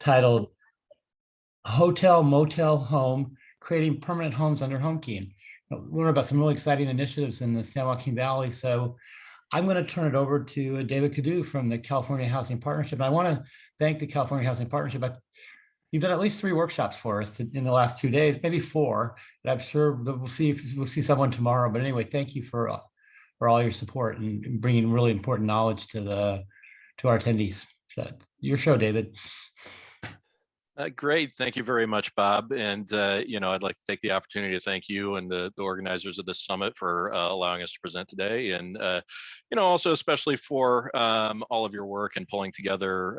titled Hotel Motel Home, Creating Permanent Homes Under Home Key. And learn about some really exciting initiatives in the San Joaquin Valley. So I'm going to turn it over to David Cadu from the California Housing Partnership. I want to thank the California Housing Partnership. You've done at least 3 workshops for us in the last 2 days, maybe 4. And I'm sure that we'll see someone tomorrow. But anyway, thank you for all your support and bringing really important knowledge to our attendees. So, your show, David. Great. Thank you very much, Bob. And, I'd like to take the opportunity to thank you and the organizers of this summit for allowing us to present today. And, also especially for all of your work and pulling together,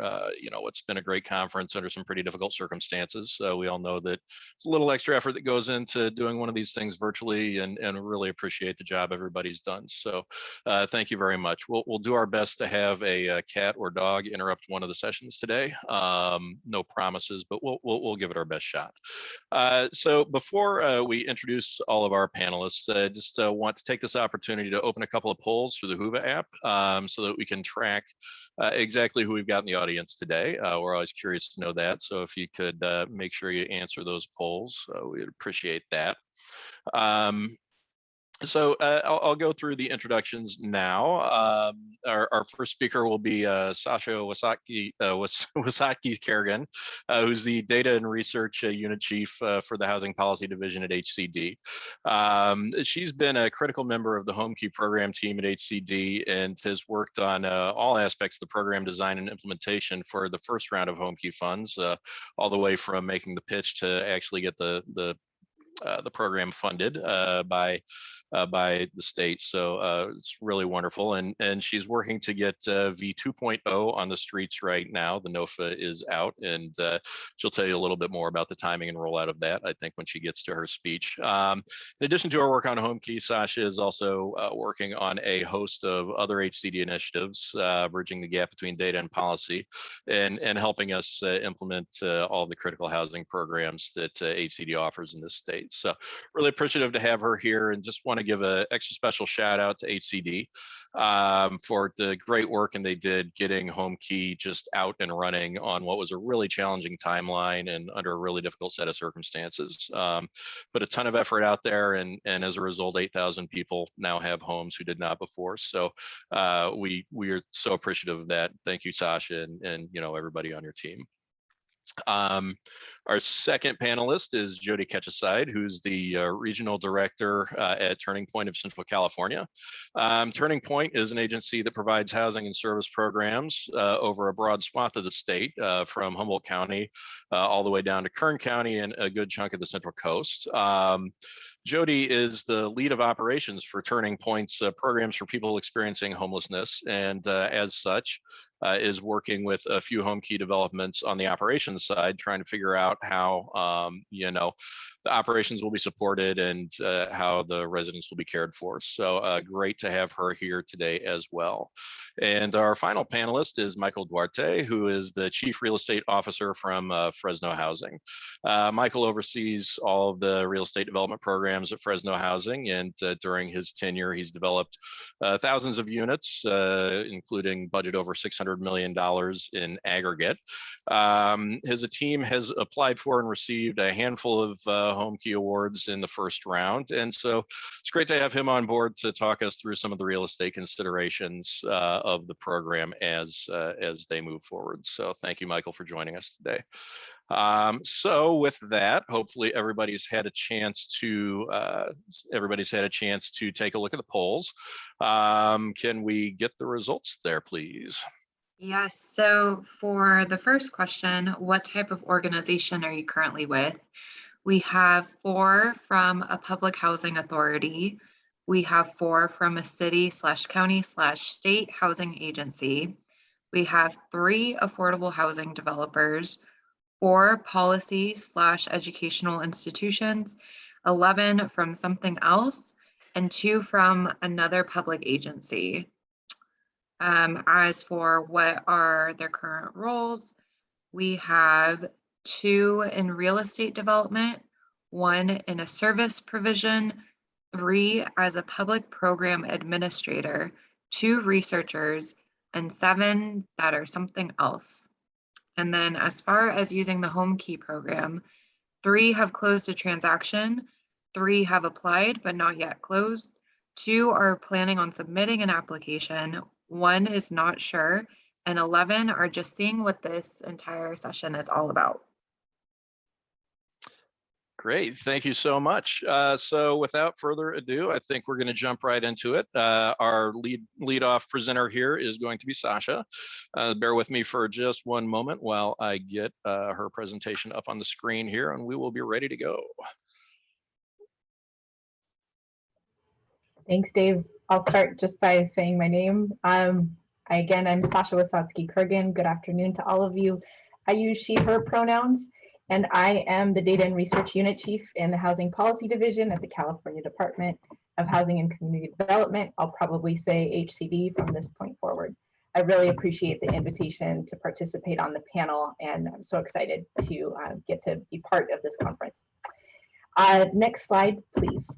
what's been a great conference under some pretty difficult circumstances. We all know that it's a little extra effort that goes into doing one of these things virtually, and really appreciate the job everybody's done. So thank you very much. We'll do our best to have a cat or dog interrupt one of the sessions today. No promises, but we'll give it our best shot. So before we introduce all of our panelists, I just want to take this opportunity to open a couple of polls through the Whova app so that we can track exactly who we've got in the audience today. We're always curious to know that. So if you could make sure you answer those polls, we'd appreciate that. So I'll go through the introductions now. Our first speaker will be Sasha Wasatki Kerrigan, who's the Data and Research Unit Chief for the Housing Policy Division at HCD. She's been a critical member of the Home Key program team at HCD and has worked on all aspects of the program design and implementation for the first round of Home Key funds, all the way from making the pitch to actually get the program funded by the state. So it's really wonderful. And she's working to get V 2.0 on the streets right now. The NOFA is out, and she'll tell you a little bit more about the timing and rollout of that, I think, when she gets to her speech. In addition to her work on Home Key, Sasha is also working on a host of other HCD initiatives, bridging the gap between data and policy, and helping us implement all the critical housing programs that HCD offers in this state. So really appreciative to have her here, and just want to give an extra special shout out to HCD for the great work and they did getting Home Key just out and running on what was a really challenging timeline and under a really difficult set of circumstances. But a ton of effort out there, and as a result, 8,000 people now have homes who did not before. So we are so appreciative of that. Thank you, Sasha, and everybody on your team. Our second panelist is Jody Ketcheside, who's the regional director at Turning Point of Central California. Turning Point is an agency that provides housing and service programs over a broad swath of the state, from Humboldt County all the way down to Kern County and a good chunk of the Central Coast. Jody is the lead of operations for Turning Point's programs for people experiencing homelessness, and as such, is working with a few Home Key developments on the operations side, trying to figure out how the operations will be supported and how the residents will be cared for. So great to have her here today as well. And our final panelist is Michael Duarte, who is the Chief Real Estate Officer from Fresno Housing. Michael oversees all of the real estate development programs at Fresno Housing, and during his tenure, he's developed thousands of units, including budget over $600 million in aggregate. His team has applied for and received a handful of Home Key awards in the first round, and so it's great to have him on board to talk us through some of the real estate considerations of the program as they move forward. So thank you, Michael, for joining us today. So with that, hopefully everybody's had a chance to take a look at the polls. Can we get the results there, please? Yes. So for the first question, what type of organization are you currently with? We have 4 from a public housing authority. We have 4 from a city/county/state housing agency. We have 3 affordable housing developers, 4 policy/educational institutions, 11 from something else, and 2 from another public agency. As for what are their current roles, we have 2 in real estate development, 1 in a service provision, 3 as a public program administrator, 2 researchers, and 7 that are something else. And then as far as using the home key program, 3 have closed a transaction, 3 have applied but not yet closed, 2 are planning on submitting an application, 1 is not sure, and 11 are just seeing what this entire session is all about. Great, thank you so much. So without further ado, I think we're going to jump right into it. Our lead off presenter here is going to be Sasha. Bear with me for just one moment while I get her presentation up on the screen here, and we will be ready to go. Thanks, Dave. I'll start just by saying my name. Again, I'm Sasha Wasatsky-Kurgan. Good afternoon to all of you. I use she, her pronouns, and I am the Data and Research Unit Chief in the Housing Policy Division at the California Department of Housing and Community Development. I'll probably say HCD from this point forward. I really appreciate the invitation to participate on the panel, and I'm so excited to get to be part of this conference. Next slide, please.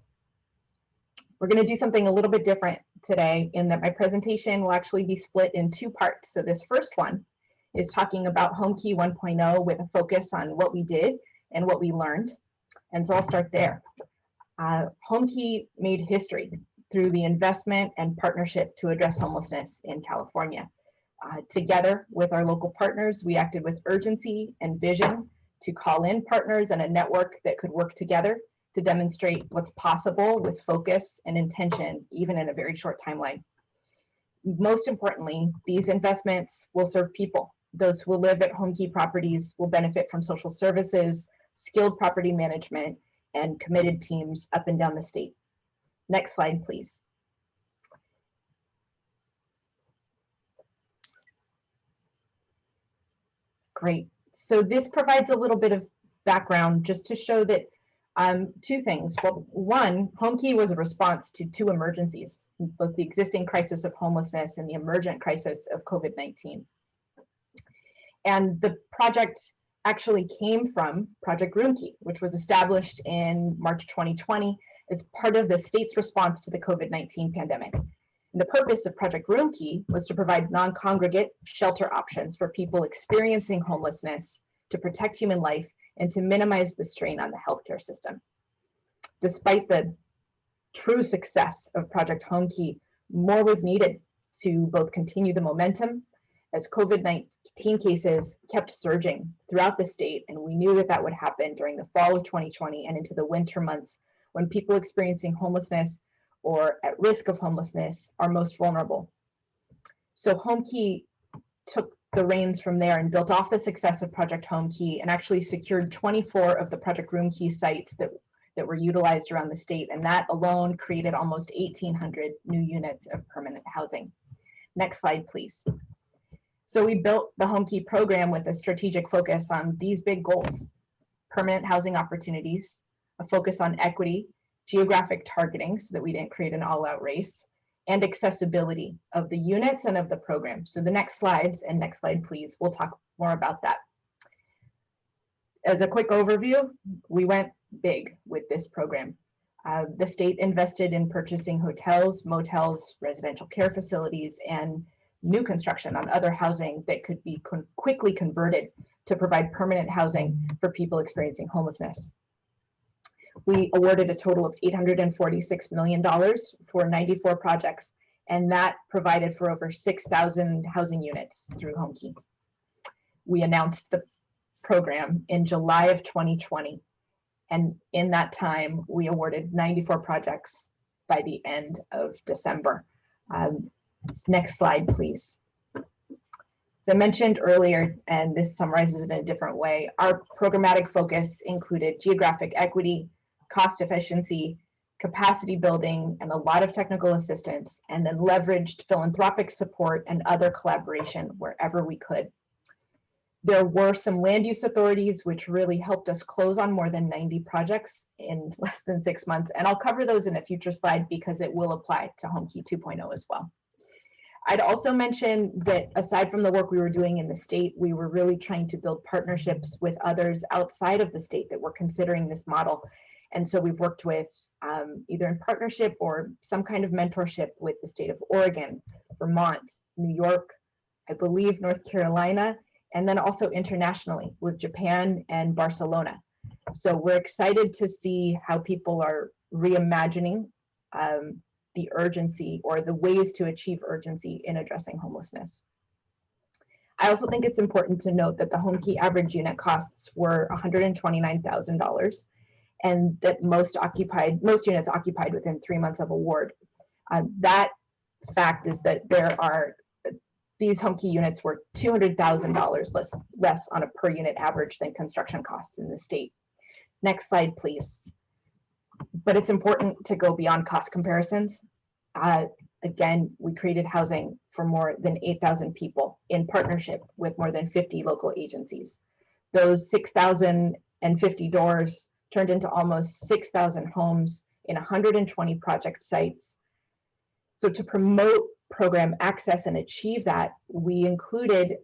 We're going to do something a little bit different today in that my presentation will actually be split in 2 parts. So this first one is talking about HomeKey 1.0 with a focus on what we did and what we learned. And so I'll start there. HomeKey made history through the investment and partnership to address homelessness in California. Together with our local partners, we acted with urgency and vision to call in partners and a network that could work together to demonstrate what's possible with focus and intention, even in a very short timeline. Most importantly, these investments will serve people. Those who will live at HomeKey properties will benefit from social services, skilled property management, and committed teams up and down the state. Next slide, please. Great. So this provides a little bit of background just to show that 2 things. Well, one, HomeKey was a response to 2 emergencies, both the existing crisis of homelessness and the emergent crisis of COVID-19. And the project actually came from Project Roomkey, which was established in March 2020 as part of the state's response to the COVID-19 pandemic. And the purpose of Project Roomkey was to provide non-congregate shelter options for people experiencing homelessness to protect human life and to minimize the strain on the healthcare system. Despite the true success of Project HomeKey, more was needed to both continue the momentum as COVID-19 cases kept surging throughout the state, and we knew that that would happen during the fall of 2020 and into the winter months when people experiencing homelessness or at risk of homelessness are most vulnerable. So HomeKey took the reins from there and built off the success of Project HomeKey and actually secured 24 of the Project Roomkey sites that were utilized around the state, and that alone created almost 1,800 new units of permanent housing. Next slide, please. So we built the HomeKey program with a strategic focus on these big goals: permanent housing opportunities, a focus on equity, geographic targeting so that we didn't create an all-out race, and accessibility of the units and of the program. So the next slides, and next slide, please, we'll talk more about that. As a quick overview, we went big with this program. The state invested in purchasing hotels, motels, residential care facilities, and new construction on other housing that could be quickly converted to provide permanent housing for people experiencing homelessness. We awarded a total of $846 million for 94 projects, and that provided for over 6,000 housing units through HomeKey. We announced the program in July of 2020, and in that time, we awarded 94 projects by the end of December. Next slide, please. As I mentioned earlier, and this summarizes it in a different way, our programmatic focus included geographic equity, cost efficiency, capacity building, and a lot of technical assistance, and then leveraged philanthropic support and other collaboration wherever we could. There were some land use authorities which really helped us close on more than 90 projects in less than 6 months, and I'll cover those in a future slide because it will apply to HomeKey 2.0 as well. I'd also mention that aside from the work we were doing in the state, we were really trying to build partnerships with others outside of the state that were considering this model. And so we've worked with either in partnership or some kind of mentorship with the state of Oregon, Vermont, New York, I believe North Carolina, and then also internationally with Japan and Barcelona. So we're excited to see how people are reimagining the urgency or the ways to achieve urgency in addressing homelessness. I also think it's important to note that the home key average unit costs were $129,000, and that most units occupied within 3 months of award. That fact is that these home key units were $200,000 less on a per unit average than construction costs in the state. Next slide, please. But it's important to go beyond cost comparisons. Again, we created housing for more than 8,000 people in partnership with more than 50 local agencies. Those 6,050 doors turned into almost 6,000 homes in 120 project sites. So to promote program access and achieve that, we included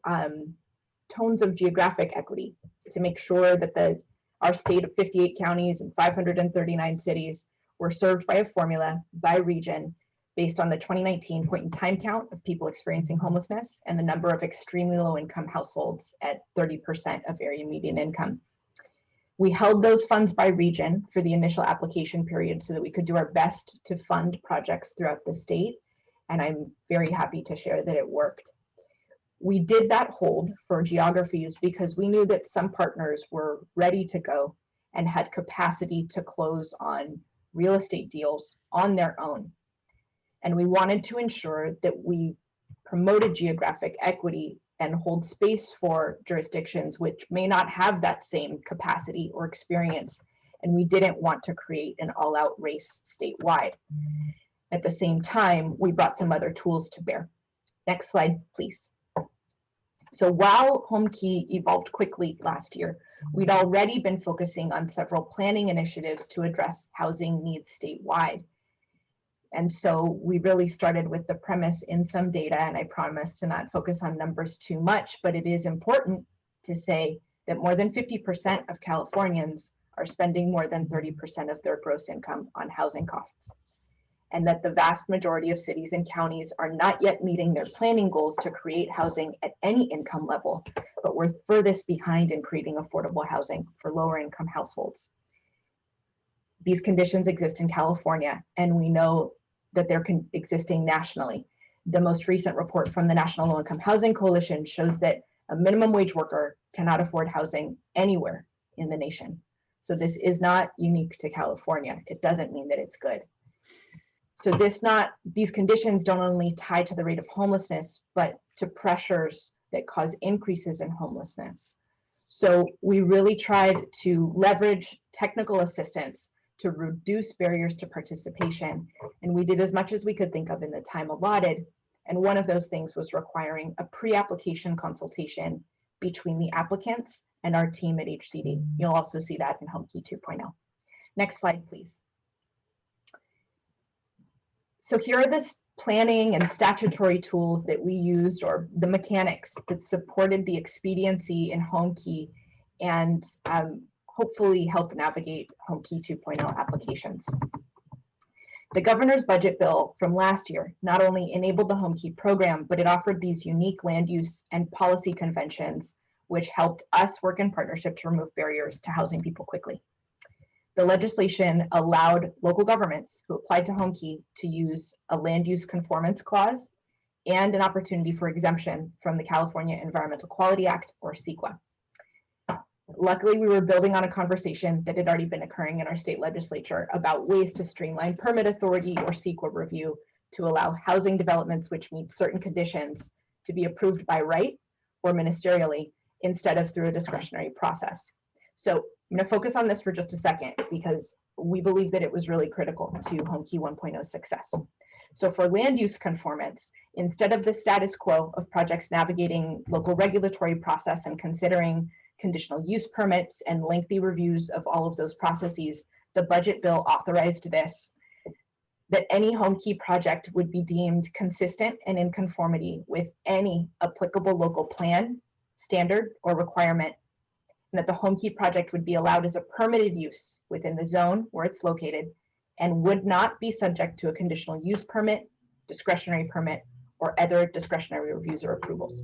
tones of geographic equity to make sure that our state of 58 counties and 539 cities were served by a formula by region based on the 2019 point in time count of people experiencing homelessness and the number of extremely low income households at 30% of area median income. We held those funds by region for the initial application period so that we could do our best to fund projects throughout the state, and I'm very happy to share that it worked. We did that hold for geographies because we knew that some partners were ready to go and had capacity to close on real estate deals on their own. And we wanted to ensure that we promoted geographic equity and hold space for jurisdictions which may not have that same capacity or experience. And we didn't want to create an all-out race statewide. At the same time, we brought some other tools to bear. Next slide, please. So while Home Key evolved quickly last year, we'd already been focusing on several planning initiatives to address housing needs statewide. And so we really started with the premise in some data, and I promise to not focus on numbers too much, but it is important to say that more than 50% of Californians are spending more than 30% of their gross income on housing costs, and that the vast majority of cities and counties are not yet meeting their planning goals to create housing at any income level, but we're furthest behind in creating affordable housing for lower income households. These conditions exist in California, and we know that they're existing nationally. The most recent report from the National Low Income Housing Coalition shows that a minimum wage worker cannot afford housing anywhere in the nation. So this is not unique to California. It doesn't mean that it's good. So these conditions don't only tie to the rate of homelessness, but to pressures that cause increases in homelessness. So we really tried to leverage technical assistance to reduce barriers to participation. And we did as much as we could think of in the time allotted. And one of those things was requiring a pre-application consultation between the applicants and our team at HCD. You'll also see that in Home Key 2.0. Next slide, please. So here are the planning and statutory tools that we used, or the mechanics that supported the expediency in Home Key and hopefully help navigate Home Key 2.0 applications. The governor's budget bill from last year not only enabled the Home Key program, but it offered these unique land use and policy conventions, which helped us work in partnership to remove barriers to housing people quickly. The legislation allowed local governments who applied to Home Key to use a land use conformance clause and an opportunity for exemption from the California Environmental Quality Act, or CEQA. Luckily, we were building on a conversation that had already been occurring in our state legislature about ways to streamline permit authority or CEQA review to allow housing developments which meet certain conditions to be approved by right or ministerially instead of through a discretionary process. So I'm going to focus on this for just a second because we believe that it was really critical to Home Key 1.0 success. So for land use conformance, instead of the status quo of projects navigating local regulatory process and considering conditional use permits and lengthy reviews of all of those processes, the budget bill authorized this, that any Home Key project would be deemed consistent and in conformity with any applicable local plan, standard, or requirement, and that the Home Key project would be allowed as a permitted use within the zone where it's located and would not be subject to a conditional use permit, discretionary permit, or other discretionary reviews or approvals.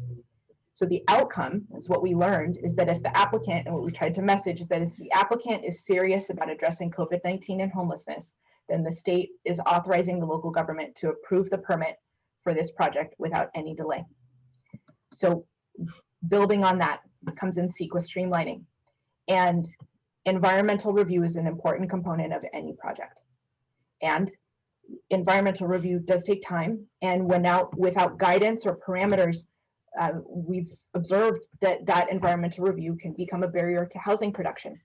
So the outcome is what we learned is that if the applicant, and what we tried to message is that if the applicant is serious about addressing COVID-19 and homelessness, then the state is authorizing the local government to approve the permit for this project without any delay. So building on that comes in CEQA streamlining. And environmental review is an important component of any project. And environmental review does take time. And when out without guidance or parameters, we've observed that that environmental review can become a barrier to housing production.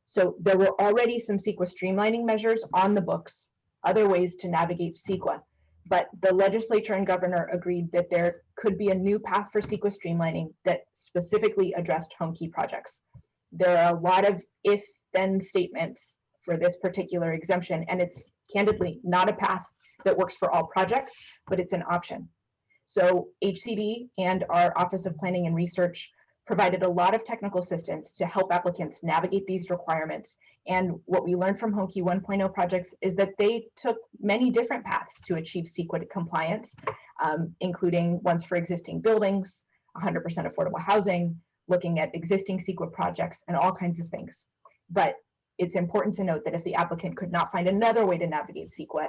So there were already some CEQA streamlining measures on the books, other ways to navigate CEQA, but the legislature and governor agreed that there could be a new path for CEQA streamlining that specifically addressed home key projects. There are a lot of if-then statements for this particular exemption, and it's candidly not a path that works for all projects, but it's an option. So HCD and our Office of Planning and Research provided a lot of technical assistance to help applicants navigate these requirements. And what we learned from Homekey 1.0 projects is that they took many different paths to achieve CEQA compliance, including ones for existing buildings, 100% affordable housing, looking at existing CEQA projects, and all kinds of things. But it's important to note that if the applicant could not find another way to navigate CEQA,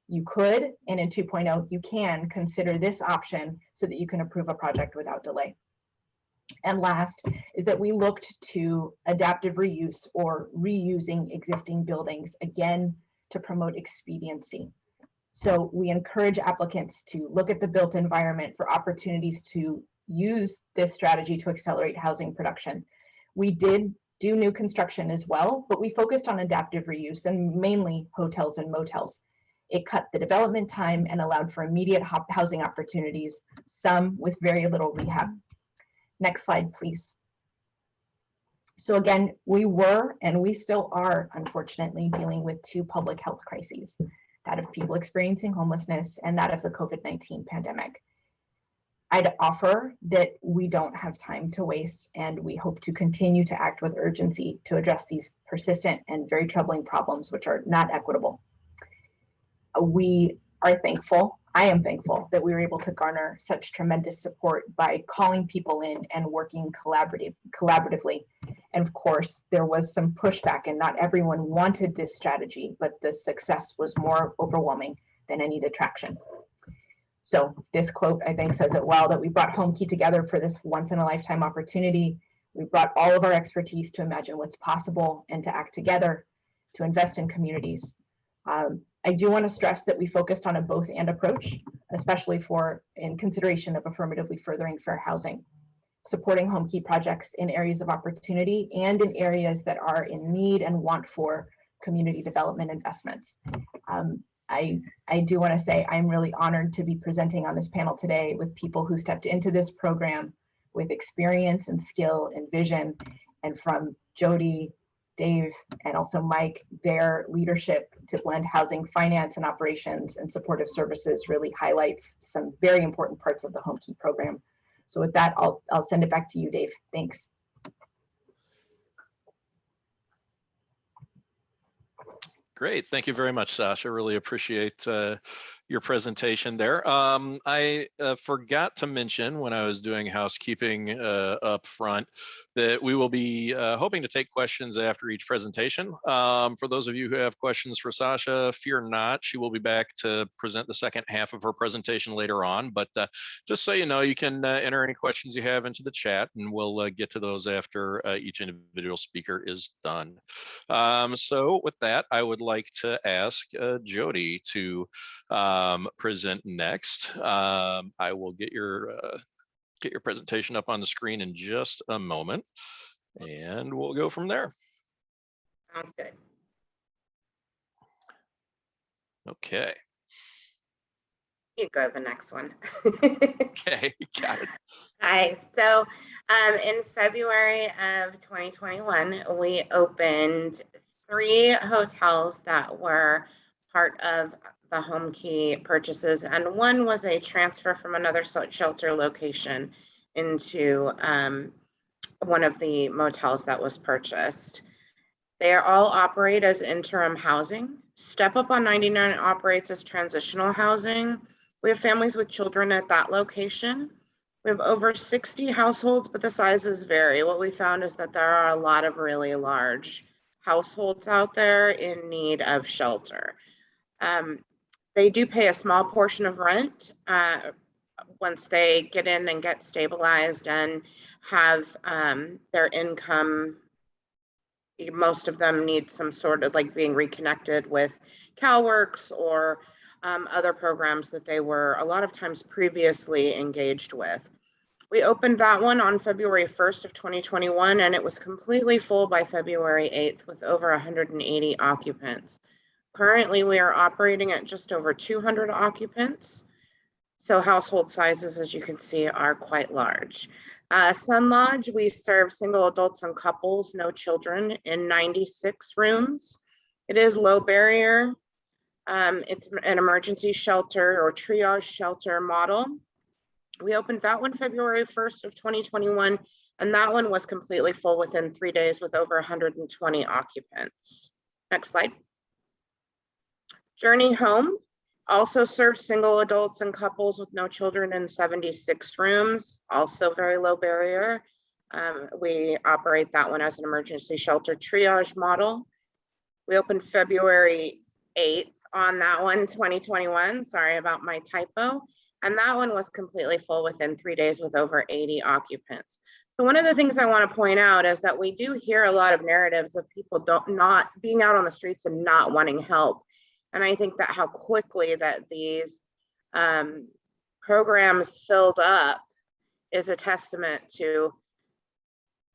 you could, and in 2.0, you can consider this option so that you can approve a project without delay. And last is that we looked to adaptive reuse or reusing existing buildings, again, to promote expediency. So we encourage applicants to look at the built environment for opportunities to use this strategy to accelerate housing production. We did do new construction as well, but we focused on adaptive reuse and mainly hotels and motels. It cut the development time and allowed for immediate housing opportunities, some with very little rehab. Next slide, please. So again, we were and we still are, unfortunately, dealing with two public health crises, that of people experiencing homelessness and that of the COVID-19 pandemic. I'd offer that we don't have time to waste, and we hope to continue to act with urgency to address these persistent and very troubling problems, which are not equitable. We are thankful, I am thankful, that we were able to garner such tremendous support by calling people in and working collaboratively. And of course, there was some pushback and not everyone wanted this strategy, but the success was more overwhelming than any detraction. So this quote, I think, says it well, that we brought Homekey together for this once in a lifetime opportunity. We brought all of our expertise to imagine what's possible and to act together to invest in communities. I do want to stress that we focused on a both and approach, especially in consideration of affirmatively furthering fair housing, supporting Homekey projects in areas of opportunity and in areas that are in need and want for community development investments. I do want to say I'm really honored to be presenting on this panel today with people who stepped into this program with experience and skill and vision, and from Jody, Dave, and also Mike, their leadership to blend housing finance and operations and supportive services really highlights some very important parts of the Homekey program. So with that, I'll send it back to you, Dave. Thanks. Great. Thank you very much, Sasha. Really appreciate your presentation there. I forgot to mention when I was doing housekeeping up front that we will be hoping to take questions after each presentation. For those of you who have questions for Sasha, fear not, she will be back to present the second half of her presentation later on. But just so you know, you can enter any questions you have into the chat, and we'll get to those after each individual speaker is done. So with that, I would like to ask Jody to present next. I will get your presentation up on the screen in just a moment, and we'll go from there. Sounds good. Okay. You go to the next one. Okay, got it. Hi. So in February of 2021, we opened 3 hotels that were part of the Homekey purchases, and one was a transfer from another shelter location into one of the motels that was purchased. They are all operate as interim housing. Step Up on 99 operates as transitional housing. We have families with children at that location. We have over 60 households, but the sizes vary. What we found is that there are a lot of really large households out there in need of shelter. They do pay a small portion of rent once they get in and get stabilized and have their income. Most of them need some sort of like being reconnected with CalWorks or other programs that they were a lot of times previously engaged with. We opened that one on February 1st of 2021, and it was completely full by February 8th with over 180 occupants. Currently, we are operating at just over 200 occupants. So household sizes, as you can see, are quite large. Sun Lodge, we serve single adults and couples, no children, in 96 rooms. It is low barrier. It's an emergency shelter or triage shelter model. We opened that one February 1st of 2021, and that one was completely full within 3 days with over 120 occupants. Next slide. Journey Home also serves single adults and couples with no children in 76 rooms, also very low barrier. We operate that one as an emergency shelter triage model. We opened February 8th on that one, 2021. Sorry about my typo. And that one was completely full within 3 days with over 80 occupants. So one of the things I want to point out is that we do hear a lot of narratives of people not being out on the streets and not wanting help. And I think that how quickly that these programs filled up is a testament to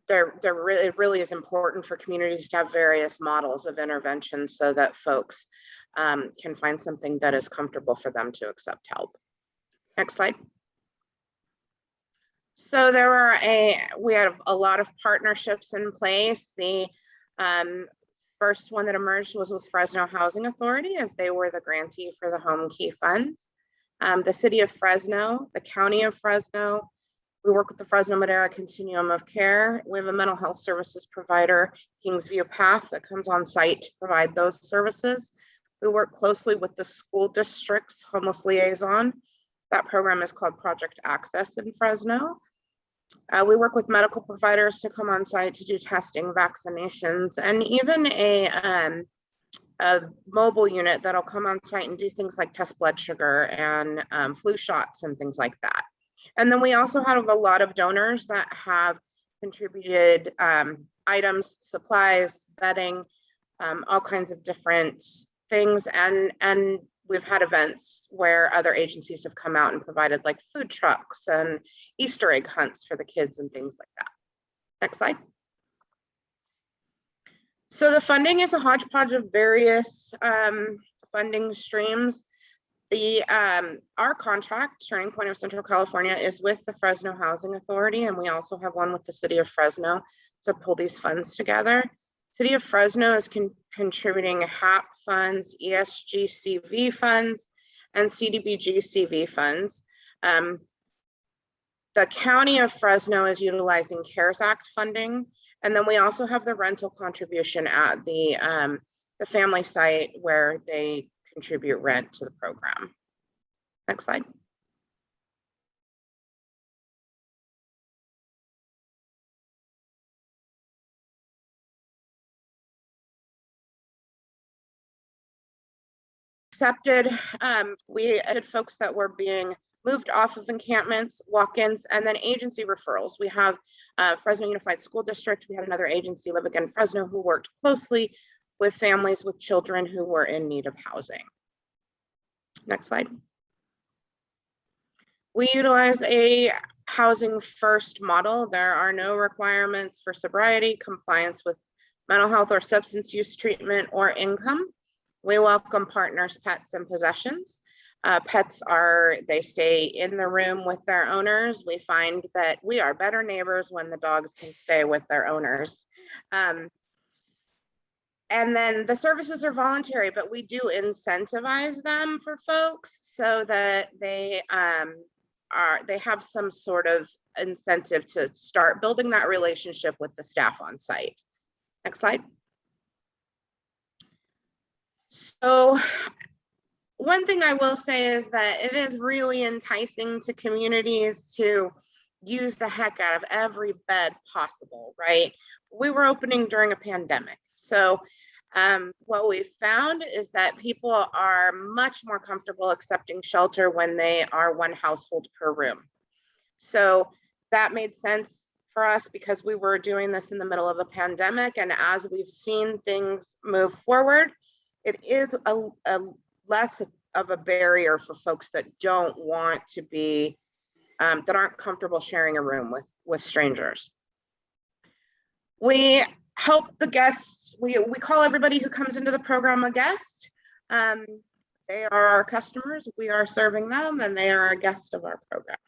it really is important for communities to have various models of intervention so that folks can find something that is comfortable for them to accept help. Next slide. So we had a lot of partnerships in place. The first one that emerged was with Fresno Housing Authority, as they were the grantee for the Home Key funds. The city of Fresno, the county of Fresno, we work with the Fresno Madera Continuum of Care. We have a mental health services provider, Kingsview Path, that comes on site to provide those services. We work closely with the school district's homeless liaison. That program is called Project Access in Fresno. We work with medical providers to come on site to do testing, vaccinations, and even a mobile unit that'll come on site and do things like test blood sugar and flu shots and things like that. And then we also have a lot of donors that have contributed items, supplies, bedding, all kinds of different things. And we've had events where other agencies have come out and provided like food trucks and Easter egg hunts for the kids and things like that. Next slide. So the funding is a hodgepodge of various funding streams. Our contract, Turning Point of Central California, is with the Fresno Housing Authority, and we also have one with the city of Fresno to pull these funds together. City of Fresno is contributing HAP funds, ESGCV funds, and CDBG-CV funds. The County of Fresno is utilizing CARES Act funding, and then we also have the rental contribution at the family site where they contribute rent to the program. Next slide. Accepted, we had folks that were being moved off of encampments, walk-ins, and then agency referrals. We have Fresno Unified School District. We had another agency, Live Again Fresno, who worked closely with families with children who were in need of housing. Next slide. We utilize a housing first model. There are no requirements for sobriety, compliance with mental health or substance use treatment, or income. We welcome partners, pets, and possessions. Pets they stay in the room with their owners. We find that we are better neighbors when the dogs can stay with their owners. And then the services are voluntary, but we do incentivize them for folks so that they have some sort of incentive to start building that relationship with the staff on site. Next slide. So one thing I will say is that it is really enticing to communities to use the heck out of every bed possible, right? We were opening during a pandemic. So what we found is that people are much more comfortable accepting shelter when they are one household per room. So that made sense for us because we were doing this in the middle of a pandemic. And as we've seen things move forward, it is a less of a barrier for folks that don't want to be, that aren't comfortable sharing a room with strangers. We help the guests. We call everybody who comes into the program a guest. They are our customers. We are serving them, and they are a guest of our program.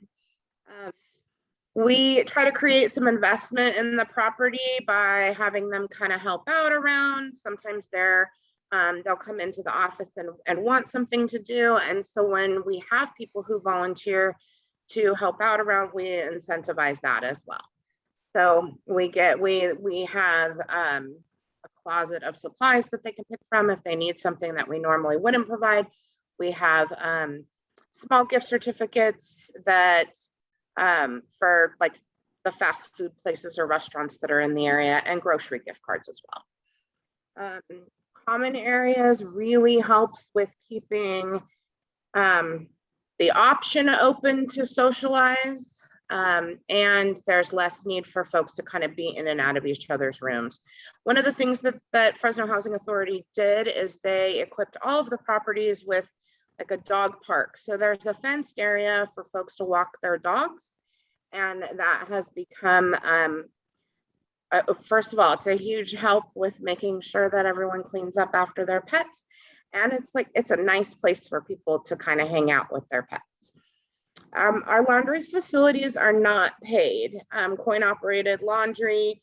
We try to create some investment in the property by having them kind of help out around. Sometimes they'll come into the office and want something to do. And so when we have people who volunteer to help out around, we incentivize that as well. So we have a closet of supplies that they can pick from if they need something that we normally wouldn't provide. We have small gift certificates that for like the fast food places or restaurants that are in the area, and grocery gift cards as well. Common areas really helps with keeping the option open to socialize. And there's less need for folks to kind of be in and out of each other's rooms. One of the things that Fresno Housing Authority did is they equipped all of the properties with like a dog park. So there's a fenced area for folks to walk their dogs. And that has become, first of all, it's a huge help with making sure that everyone cleans up after their pets. And it's a nice place for people to kind of hang out with their pets. Our laundry facilities are not paid. Coin operated laundry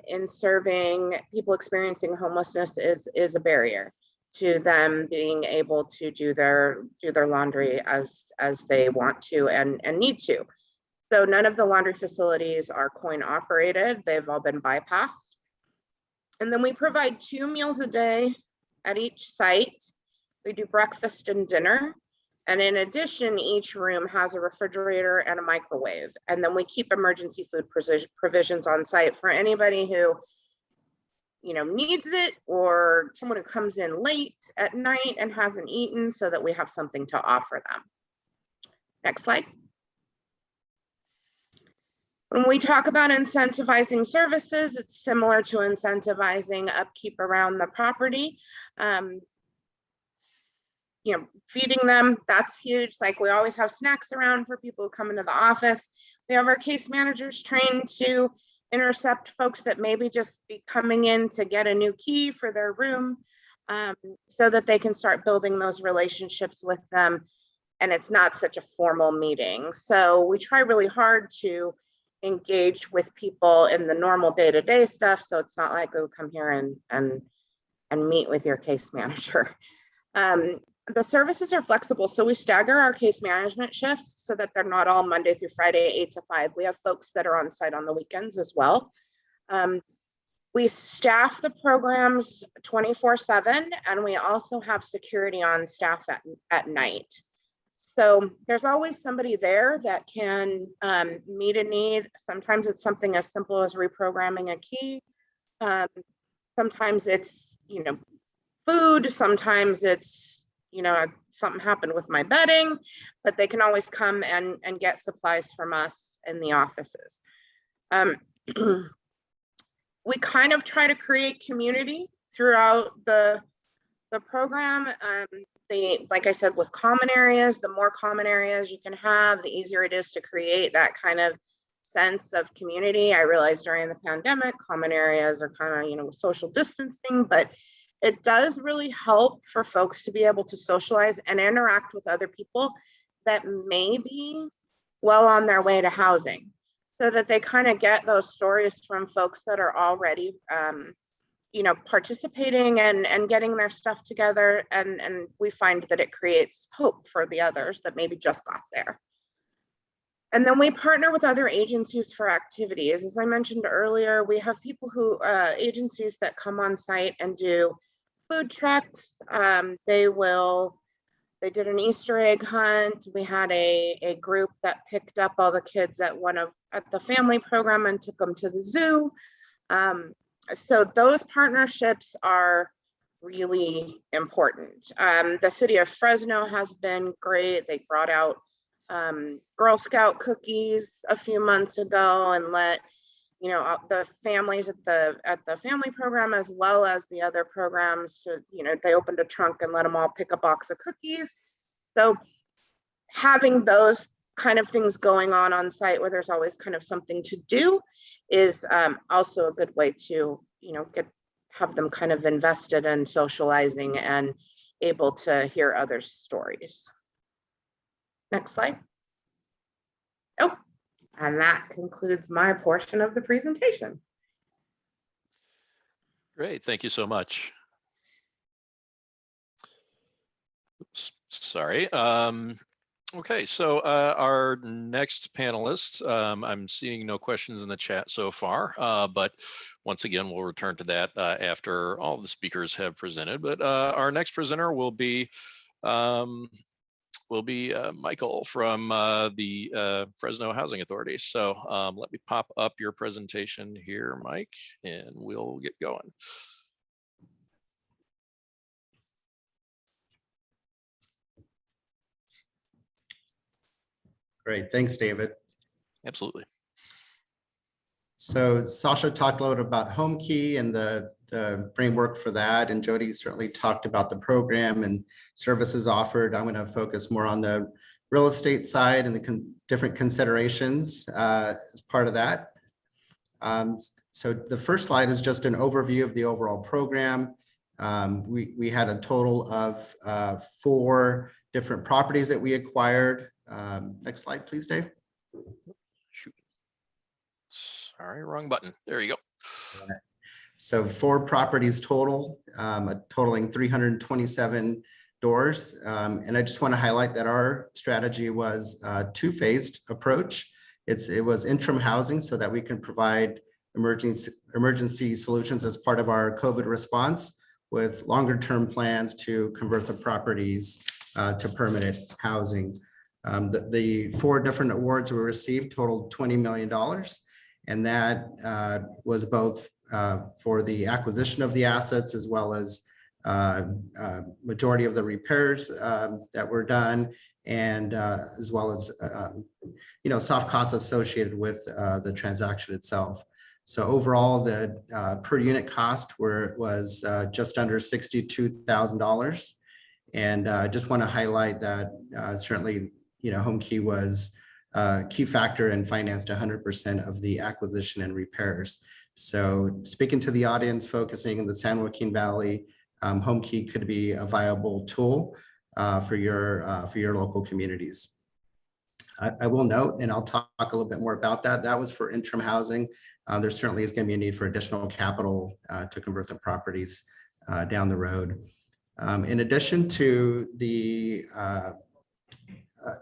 in serving people experiencing homelessness is a barrier to them being able to do their laundry as they want to and need to. So none of the laundry facilities are coin operated. They've all been bypassed. And then we provide 2 meals a day at each site. We do breakfast and dinner. And in addition, each room has a refrigerator and a microwave. And then we keep emergency food provisions on site for anybody who, needs it, or someone who comes in late at night and hasn't eaten, so that we have something to offer them. Next slide. When we talk about incentivizing services, it's similar to incentivizing upkeep around the property. Feeding them, that's huge. Like, we always have snacks around for people who come into the office. We have our case managers trained to intercept folks that maybe just be coming in to get a new key for their room, so that they can start building those relationships with them. And it's not such a formal meeting. So we try really hard to engage with people in the normal day-to-day stuff. So it's not like, oh, come here and meet with your case manager. The services are flexible. So we stagger our case management shifts so that they're not all Monday through Friday, 8 to 5. We have folks that are on site on the weekends as well. We staff the programs 24/7, and we also have security on staff at night. So there's always somebody there that can meet a need. Sometimes it's something as simple as reprogramming a key. Sometimes it's, food. Sometimes it's, something happened with my bedding, but they can always come and get supplies from us in the offices. We kind of try to create community throughout the program. Like I said, with common areas, the more common areas you can have, the easier it is to create that kind of sense of community. I realized during the pandemic, common areas are kind of, social distancing, but it does really help for folks to be able to socialize and interact with other people that may be well on their way to housing, so that they kind of get those stories from folks that are already, participating and getting their stuff together. And we find that it creates hope for the others that maybe just got there. And then we partner with other agencies for activities. As I mentioned earlier, we have people agencies that come on site and do food trucks. They will They did an Easter egg hunt. We had a group that picked up all the kids at the family program and took them to the zoo. So those partnerships are really important. The city of Fresno has been great. They brought out Girl Scout cookies a few months ago and let the families at the family program, as well as the other programs, so they opened a trunk and let them all pick a box of cookies. So having those kind of things going on site where there's always kind of something to do is also a good way to have them kind of invested in socializing and able to hear other stories. Next slide. Oh, and that concludes my portion of the presentation. Great, thank you so much. Oops, sorry. Okay, so our next panelist, I'm seeing no questions in the chat so far, but once again, we'll return to that after all the speakers have presented. But our next presenter will be Michael from the Fresno Housing Authority. So let me pop up your presentation here, Mike, and we'll get going. Great, thanks, David. Absolutely. So Sasha talked a little bit about HomeKey and the framework for that, and Jody certainly talked about the program and services offered. I'm going to focus more on the real estate side and the different considerations as part of that. So the first slide is just an overview of the overall program. We had a total of 4 different properties that we acquired. Next slide, please, Dave. Shoot. Sorry, wrong button. There you go. So 4 properties total, totaling 327 doors. And I just want to highlight that our strategy was a 2-phased approach. It was interim housing so that we can provide emergency solutions as part of our COVID response, with longer term plans to convert the properties to permanent housing. The 4 different awards we received totaled $20 million. And that was both for the acquisition of the assets, as well as majority of the repairs that were done, and as well as soft costs associated with the transaction itself. So overall, the per unit cost was just under $62,000. And I just want to highlight that certainly HomeKey was a key factor and financed 100% of the acquisition and repairs. So speaking to the audience, focusing in the San Joaquin Valley, HomeKey could be a viable tool for your local communities. I will note, and I'll talk a little bit more about that. That was for interim housing. There certainly is going to be a need for additional capital to convert the properties down the road. In addition to the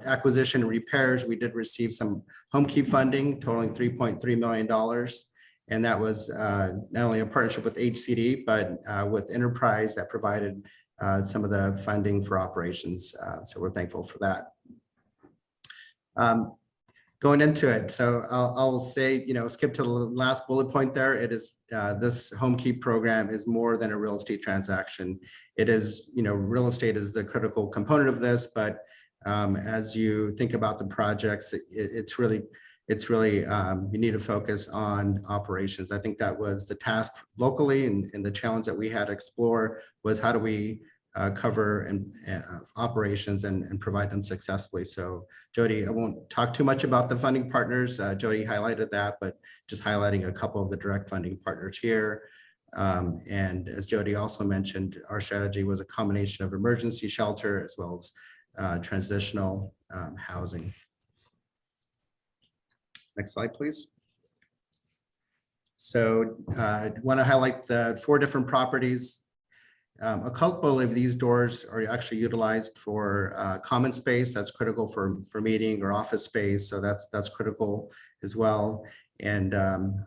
acquisition and repairs, we did receive some HomeKey funding totaling $3.3 million. And that was not only a partnership with HCD, but with Enterprise that provided some of the funding for operations. So we're thankful for that. Going into it, so I'll say, skip to the last bullet point there. It is this HomeKey program is more than a real estate transaction. It is, real estate is the critical component of this, but as you think about the projects, it's really you need to focus on operations. I think that was the task locally, and the challenge that we had to explore was how do we cover and operations and provide them successfully. So Jody, I won't talk too much about the funding partners. Jody highlighted that, but just highlighting a couple of the direct funding partners here. And as Jody also mentioned, our strategy was a combination of emergency shelter as well as transitional housing. Next slide, please. So I want to highlight the 4 different properties. A couple of these doors are actually utilized for common space. That's critical for meeting or office space. So that's critical as well. And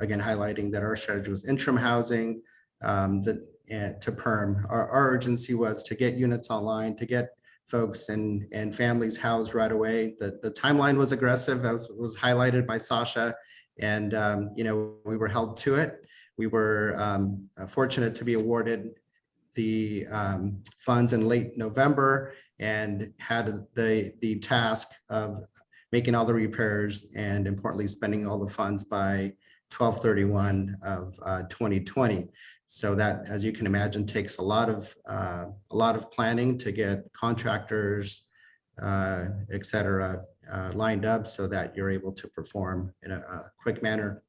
again, highlighting that our strategy was interim housing to perm. Our urgency was to get units online, to get folks and families housed right away. The timeline was aggressive, as was highlighted by Sasha, and we were held to it. We were fortunate to be awarded the funds in late November and had the task of making all the repairs and importantly spending all the funds by 12/31 of 2020. So that, as you can imagine, takes a lot of planning to get contractors, et cetera, lined up so that you're able to perform in a quick manner.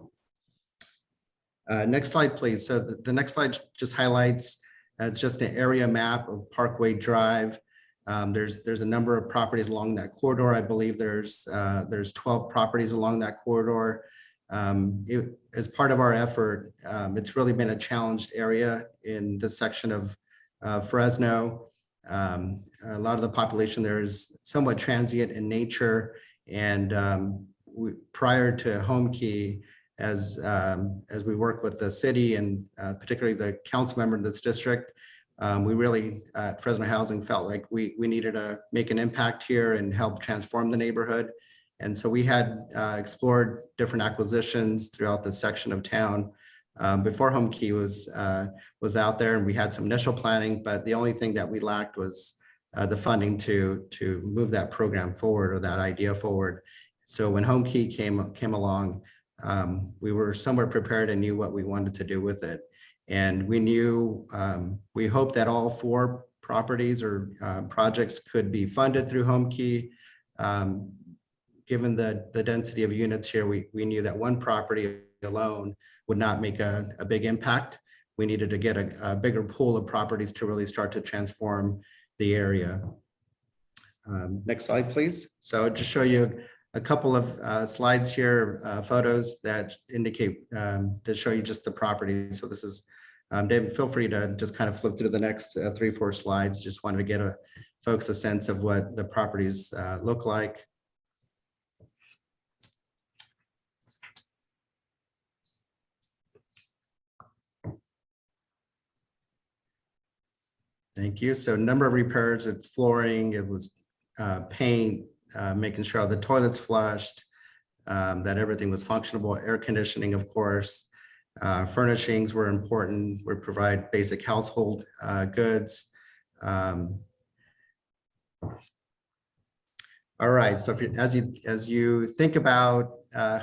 Next slide, please. So the next slide just highlights, it's just an area map of Parkway Drive. There's a number of properties along that corridor. I believe there's 12 properties along that corridor. As part of our effort, it's really been a challenged area in this section of Fresno. A lot of the population there is somewhat transient in nature, and prior to Home Key, as we work with the city and particularly the council member in this district, we really at Fresno Housing felt like we needed to make an impact here and help transform the neighborhood. And so we had explored different acquisitions throughout this section of town before Home Key was out there, and we had some initial planning, but the only thing that we lacked was the funding to move that program forward or that idea forward. So when Home Key came along, we were somewhat prepared and knew what we wanted to do with it. And we knew, we hoped that all 4 properties or projects could be funded through Home Key. Given the density of units here, we knew that one property alone would not make a big impact. We needed to get a bigger pool of properties to really start to transform the area. Next slide, please. So I'll just show you a couple of slides here, photos that indicate, to show you just the property. So this is, David, feel free to just kind of flip through the next 3 or 4 slides. Just wanted to get folks a sense of what the properties look like. Thank you. So number of repairs at flooring, it was paint, making sure all the toilets flushed, that everything was functionable, air conditioning, of course. Furnishings were important. We provide basic household goods. All right, so as you think about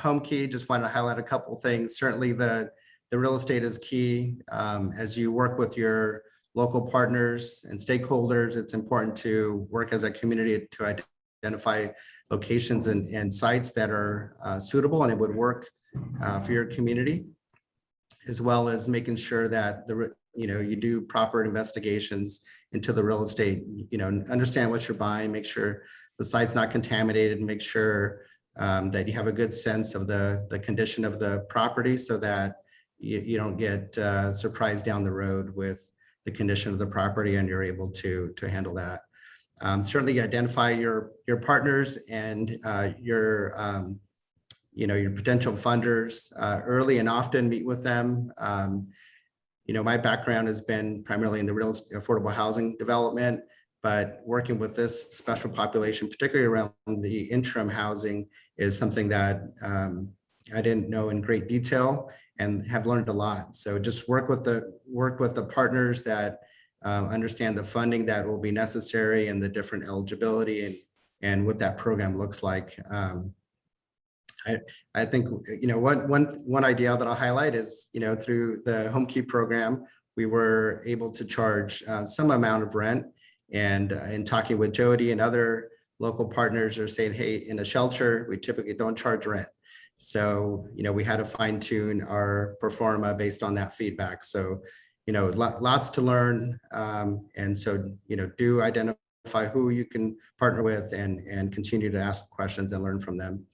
Home Key, just want to highlight a couple things. Certainly the real estate is key. As you work with your local partners and stakeholders, it's important to work as a community to identify locations and sites that are suitable and it would work for your community, as well as making sure that you do proper investigations into the real estate, understand what you're buying, make sure the site's not contaminated, and make sure that you have a good sense of the condition of the property so that you don't get surprised down the road with the condition of the property and you're able to handle that. Certainly identify your partners and your potential funders early and often meet with them. My background has been primarily in the real estate, affordable housing development, but working with this special population, particularly around the interim housing, is something that I didn't know in great detail and have learned a lot. So just work with the partners that understand the funding that will be necessary and the different eligibility and what that program looks like. I think one idea that I'll highlight is through the Home Key program, we were able to charge some amount of rent, and in talking with Jody and other local partners are saying, hey, in a shelter we typically don't charge rent. So, we had to fine tune our pro forma based on that feedback. So, lots to learn. And so, do identify who you can partner with and continue to ask questions and learn from them.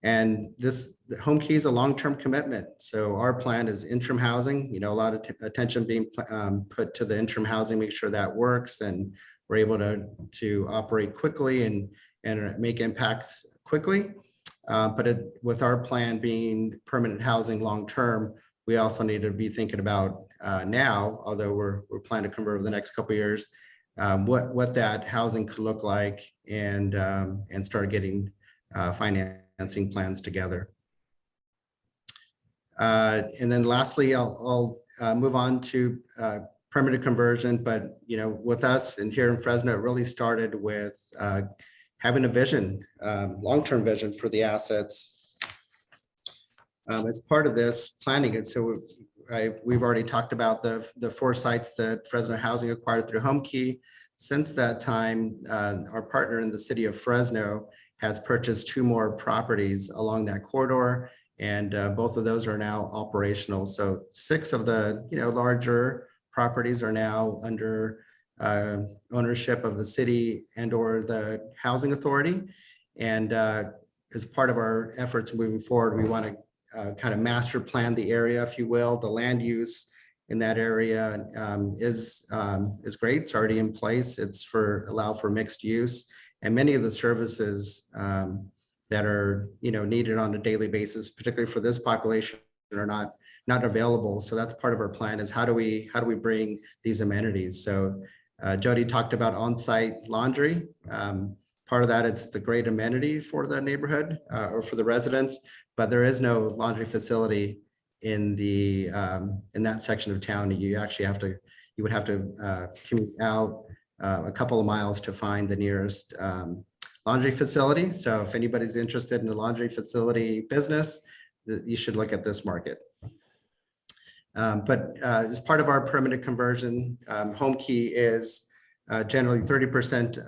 And this Home Key is a long-term commitment. So our plan is interim housing, a lot of attention being put to the interim housing, make sure that works and we're able to operate quickly and make impacts quickly. But with our plan being permanent housing long-term, we also need to be thinking about now, although we're planning to convert over the next couple of years, what that housing could look like, and start getting financing plans together. And then lastly, I'll move on to permanent conversion. But with us and here in Fresno, it really started with having a vision, long-term vision for the assets. As part of this planning, and so we've already talked about the 4 sites that Fresno Housing acquired through HomeKey. Since that time, our partner in the city of Fresno has purchased 2 more properties along that corridor, and both of those are now operational. So 6 of the larger properties are now under ownership of the city and or the housing authority. And as part of our efforts moving forward, we want to kind of master plan the area, if you will. The land use in that area is great. It's already in place. It's allow for mixed use, and many of the services that are needed on a daily basis, particularly for this population, are not available. So that's part of our plan, is how do we bring these amenities. So Jody talked about on-site laundry. Part of that, it's the great amenity for the neighborhood or for the residents, but there is no laundry facility in that section of town. You would have to commute out a couple of miles to find the nearest laundry facility. So if anybody's interested in the laundry facility business, you should look at this market. But as part of our permanent conversion, HomeKey is generally 30%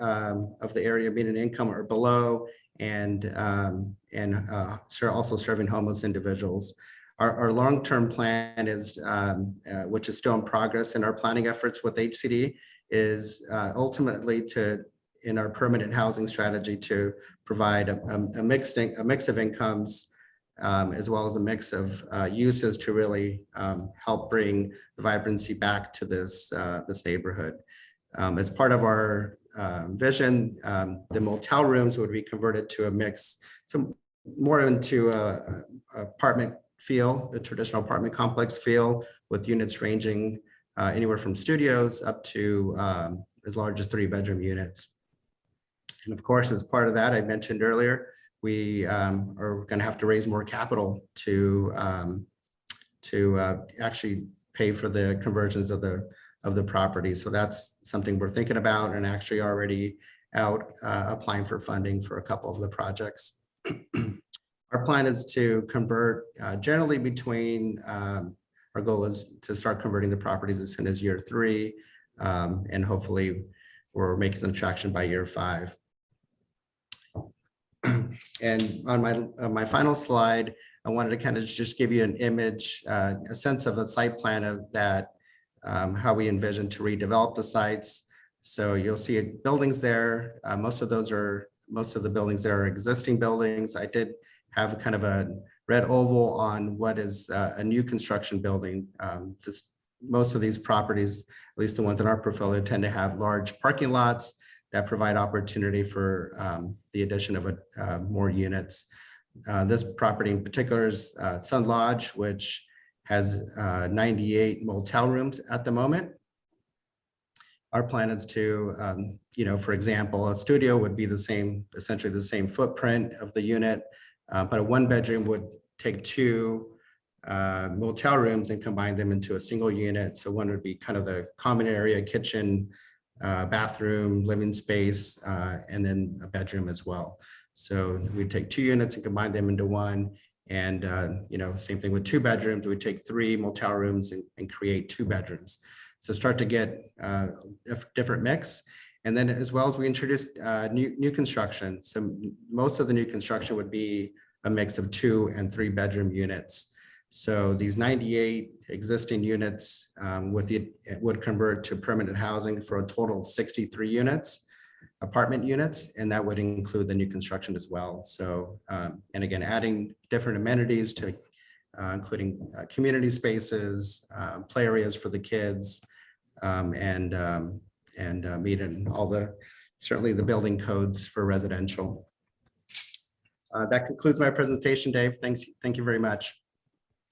of the area median income or below, and also serving homeless individuals. Our long-term plan is, which is still in progress in our planning efforts with HCD, is ultimately in our permanent housing strategy to provide a mix of incomes, as well as a mix of uses to really help bring the vibrancy back to this neighborhood. As part of our vision, the motel rooms would be converted to a mix, so more into a apartment feel, a traditional apartment complex feel, with units ranging anywhere from studios up to as large as 3-bedroom units. And of course, as part of that, I mentioned earlier, we are going to have to raise more capital to actually pay for the conversions of the property. So that's something we're thinking about, and actually already out applying for funding for a couple of the projects. Our plan is to convert generally between, our goal is to start converting the properties as soon as year 3, and hopefully we're making some traction by year 5. And on my final slide, I wanted to kind of just give you an image, a sense of a site plan of that, how we envision to redevelop the sites. So you'll see buildings there. Most of the buildings there are existing buildings. I did have kind of a red oval on what is a new construction building. Most of these properties, at least the ones in our portfolio, tend to have large parking lots that provide opportunity for the addition of more units. This property in particular is Sun Lodge, which has 98 motel rooms at the moment. Our plan is to, for example, a studio would be essentially the same footprint of the unit, but a 1-bedroom would take 2 motel rooms and combine them into a single unit. So one would be kind of the common area, kitchen, bathroom, living space, and then a bedroom as well. So we'd take 2 units and combine them into one. And same thing with 2 bedrooms, we'd take 3 motel rooms and create 2 bedrooms. So start to get a different mix. And then as well as we introduced new construction. So most of the new construction would be a mix of 2 and 3 bedroom units. So these 98 existing units would convert to permanent housing for a total of 63 units, apartment units, and that would include the new construction as well. So, and again, adding different amenities to including community spaces, play areas for the kids, and meeting all certainly the building codes for residential. That concludes my presentation, Dave. Thank you very much.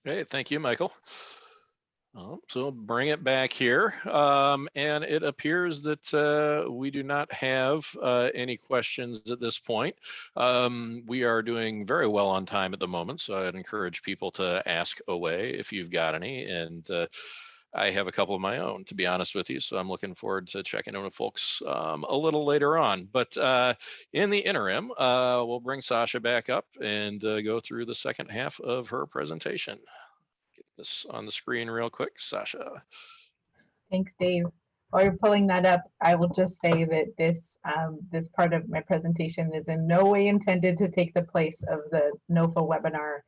Great, thank you, Michael. So bring it back here. And it appears that we do not have any questions at this point. We are doing very well on time at the moment, so I'd encourage people to ask away if you've got any. And I have a couple of my own, to be honest with you, so I'm looking forward to checking in with folks a little later on. But in the interim, we'll bring Sasha back up and go through the second half of her presentation. Get this on the screen real quick, Sasha. Thanks, Dave. While you're pulling that up, I will just say that this this part of my presentation is in no way intended to take the place of the NOFA webinar.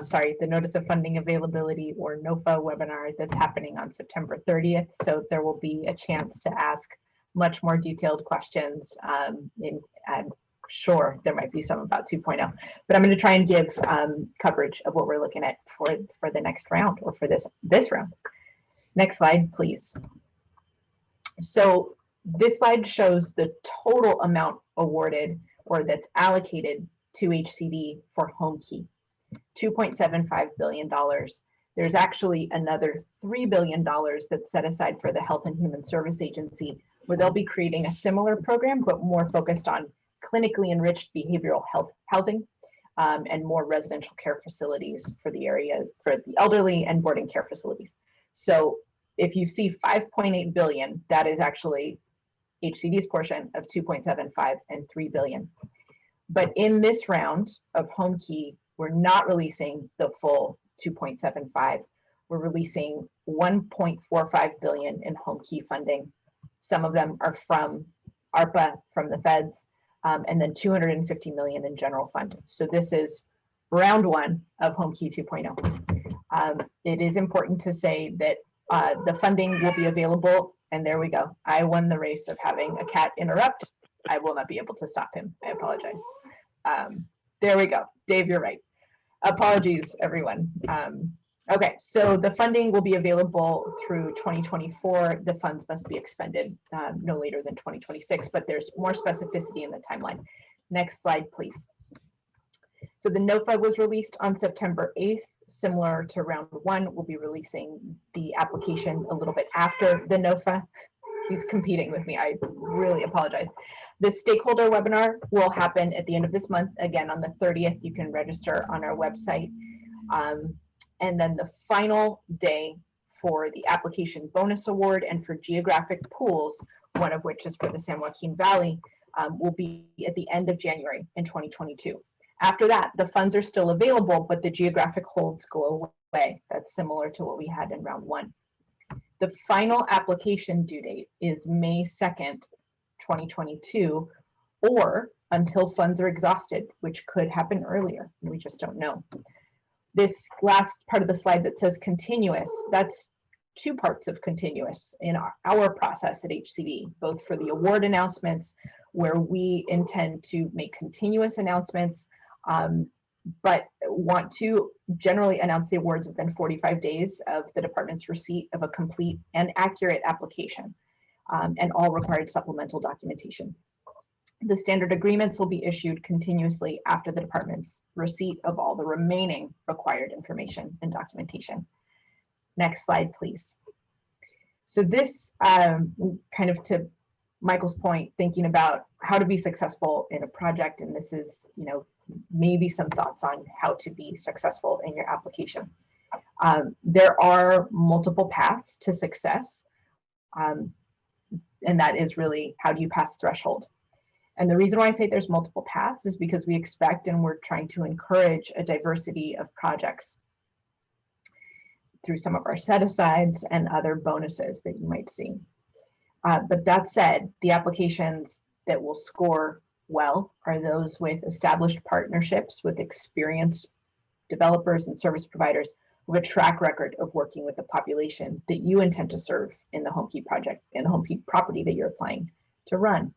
Sorry, the Notice of Funding Availability or NOFA webinar that's happening on September 30th. So there will be a chance to ask much more detailed questions. I'm sure there might be some about 2.0, but I'm going to try and give coverage of what we're looking at for the next round or for this round. Next slide, please. So this slide shows the total amount awarded or that's allocated to HCD for HomeKey. $2.75 billion. There's actually another $3 billion that's set aside for the Health and Human Service Agency, where they'll be creating a similar program, but more focused on clinically enriched behavioral health housing and more residential care facilities for the area, for the elderly and boarding care facilities. So if you see 5.8 billion, that is actually HCD's portion of 2.75 and 3 billion. But in this round of HomeKey, we're not releasing the full 2.75. We're releasing 1.45 billion in HomeKey funding. Some of them are from ARPA, from the feds, and then 250 million in general fund. So this is round one of HomeKey 2.0. It is important to say that the funding will be available, and there we go. I won the race of having a cat interrupt. I will not be able to stop him. I apologize. There we go. Dave, you're right. Apologies, everyone. Okay, so the funding will be available through 2024. The funds must be expended no later than 2026, but there's more specificity in the timeline. Next slide, please. So the NOFA was released on September 8th. Similar to round one, we'll be releasing the application a little bit after the NOFA. He's competing with me. I really apologize. The stakeholder webinar will happen at the end of this month. Again, on the 30th, you can register on our website. And then the final day for the application bonus award and for geographic pools, one of which is for the San Joaquin Valley, will be at the end of January in 2022. After that, the funds are still available, but the geographic holds go away. That's similar to what we had in round one. The final application due date is May 2nd, 2022, or until funds are exhausted, which could happen earlier. We just don't know. This last part of the slide that says continuous, that's two parts of continuous in our process at HCD, both for the award announcements, where we intend to make continuous announcements, but want to generally announce the awards within 45 days of the department's receipt of a complete and accurate application, and all required supplemental documentation. The standard agreements will be issued continuously after the department's receipt of all the remaining required information and documentation. Next slide, please. So this kind of to Michael's point, thinking about how to be successful in a project, and this is, you know, maybe some thoughts on how to be successful in your application. There are multiple paths to success, and that is really, how do you pass threshold? And the reason why I say there's multiple paths is because we expect and we're trying to encourage a diversity of projects through some of our set-asides and other bonuses that you might see. But that said, the applications that will score well are those with established partnerships with experienced developers and service providers with a track record of working with the population that you intend to serve in the HomeKey project, in the HomeKey property that you're applying to run.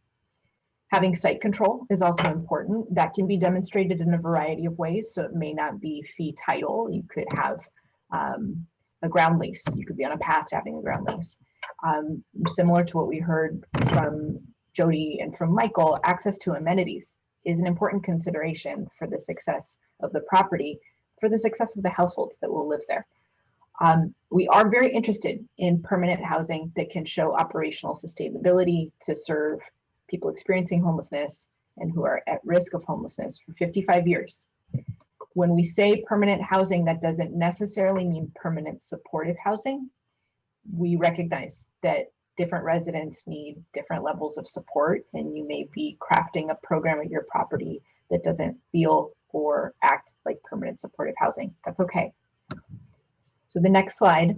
Having site control is also important. That can be demonstrated in a variety of ways. So it may not be fee title. You could have a ground lease. You could be on a path to having a ground lease. Similar to what we heard from Jody and from Michael, access to amenities is an important consideration for the success of the property, for the success of the households that will live there. We are very interested in permanent housing that can show operational sustainability to serve people experiencing homelessness and who are at risk of homelessness for 55 years. When we say permanent housing, that doesn't necessarily mean permanent supportive housing. We recognize that different residents need different levels of support, and you may be crafting a program at your property that doesn't feel or act like permanent supportive housing. That's okay. So the next slide.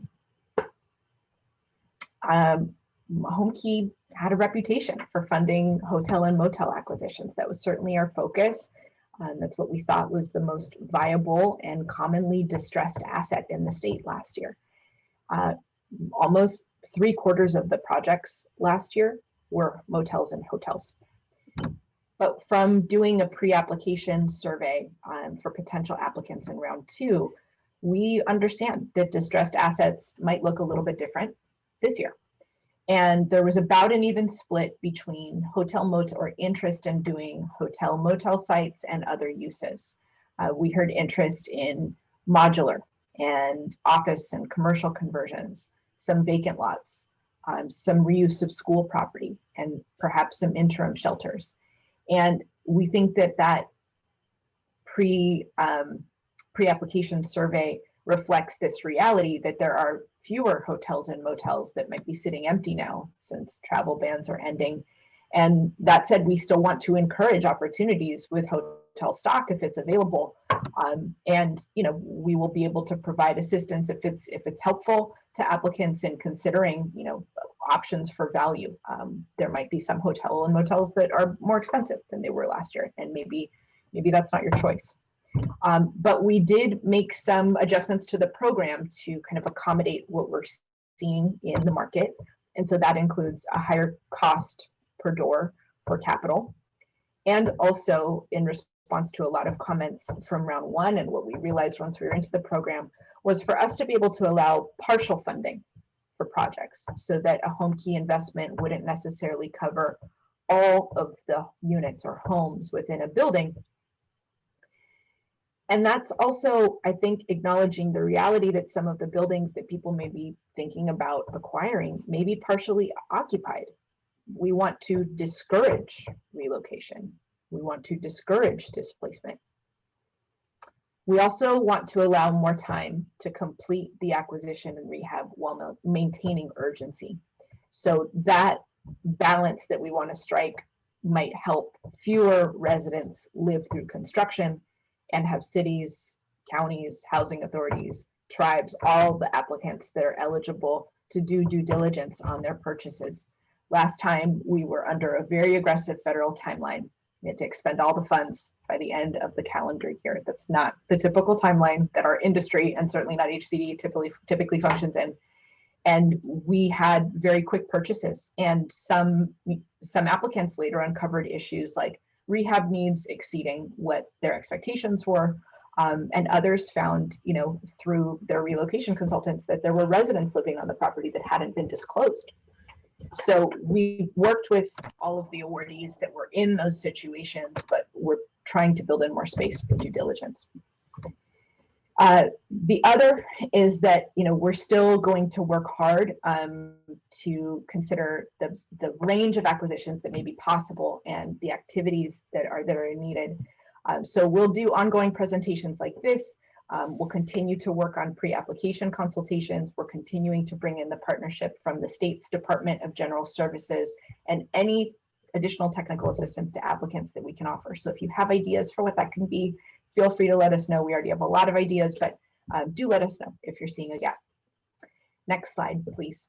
HomeKey had a reputation for funding hotel and motel acquisitions. That was certainly our focus. That's what we thought was the most viable and commonly distressed asset in the state last year. Almost 3/4 of the projects last year were motels and hotels. But from doing a pre-application survey for potential applicants in round 2, we understand that distressed assets might look a little bit different this year. And there was about an even split between hotel motel or interest in doing hotel motel sites and other uses. We heard interest in modular and office and commercial conversions, some vacant lots, some reuse of school property, and perhaps some interim shelters. And we think that that pre-application survey reflects this reality that there are fewer hotels and motels that might be sitting empty now since travel bans are ending. And that said, we still want to encourage opportunities with hotel stock if it's available. And we will be able to provide assistance if it's helpful to applicants in considering options for value. There might be some hotel and motels that are more expensive than they were last year, and maybe that's not your choice. But we did make some adjustments to the program to kind of accommodate what we're seeing in the market. And so that includes a higher cost per door for capital. And also in response to a lot of comments from round 1, and what we realized once we were into the program was for us to be able to allow partial funding for projects so that a HomeKey investment wouldn't necessarily cover all of the units or homes within a building. And that's also, I think, acknowledging the reality that some of the buildings that people may be thinking about acquiring may be partially occupied. We want to discourage relocation. We want to discourage displacement. We also want to allow more time to complete the acquisition and rehab while maintaining urgency. So that balance that we want to strike might help fewer residents live through construction and have cities, counties, housing authorities, tribes, all the applicants that are eligible to do due diligence on their purchases. Last time we were under a very aggressive federal timeline. We had to expend all the funds by the end of the calendar year. That's not the typical timeline that our industry and certainly not HCD typically functions in. And we had very quick purchases, and some applicants later uncovered issues like rehab needs exceeding what their expectations were, and others found, through their relocation consultants, that there were residents living on the property that hadn't been disclosed. So we worked with all of the awardees that were in those situations, but we're trying to build in more space for due diligence. The other is that we're still going to work hard to consider the range of acquisitions that may be possible and the activities that are needed. So we'll do ongoing presentations like this. We'll continue to work on pre-application consultations. We're continuing to bring in the partnership from the state's Department of General Services and any additional technical assistance to applicants that we can offer. So if you have ideas for what that can be, feel free to let us know. We already have a lot of ideas, but do let us know if you're seeing a gap. Next slide, please.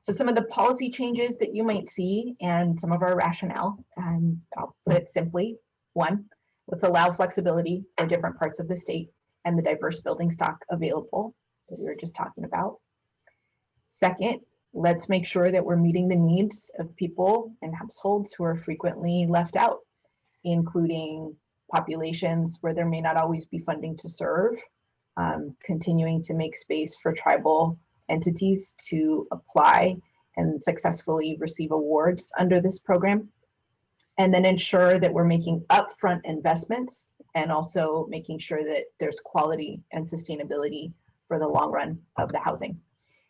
So some of the policy changes that you might see and some of our rationale, and I'll put it simply. 1, let's allow flexibility for different parts of the state and the diverse building stock available that we were just talking about. 2nd, let's make sure that we're meeting the needs of people and households who are frequently left out, including populations where there may not always be funding to serve, continuing to make space for tribal entities to apply and successfully receive awards under this program, and then ensure that we're making upfront investments and also making sure that there's quality and sustainability for the long run of the housing.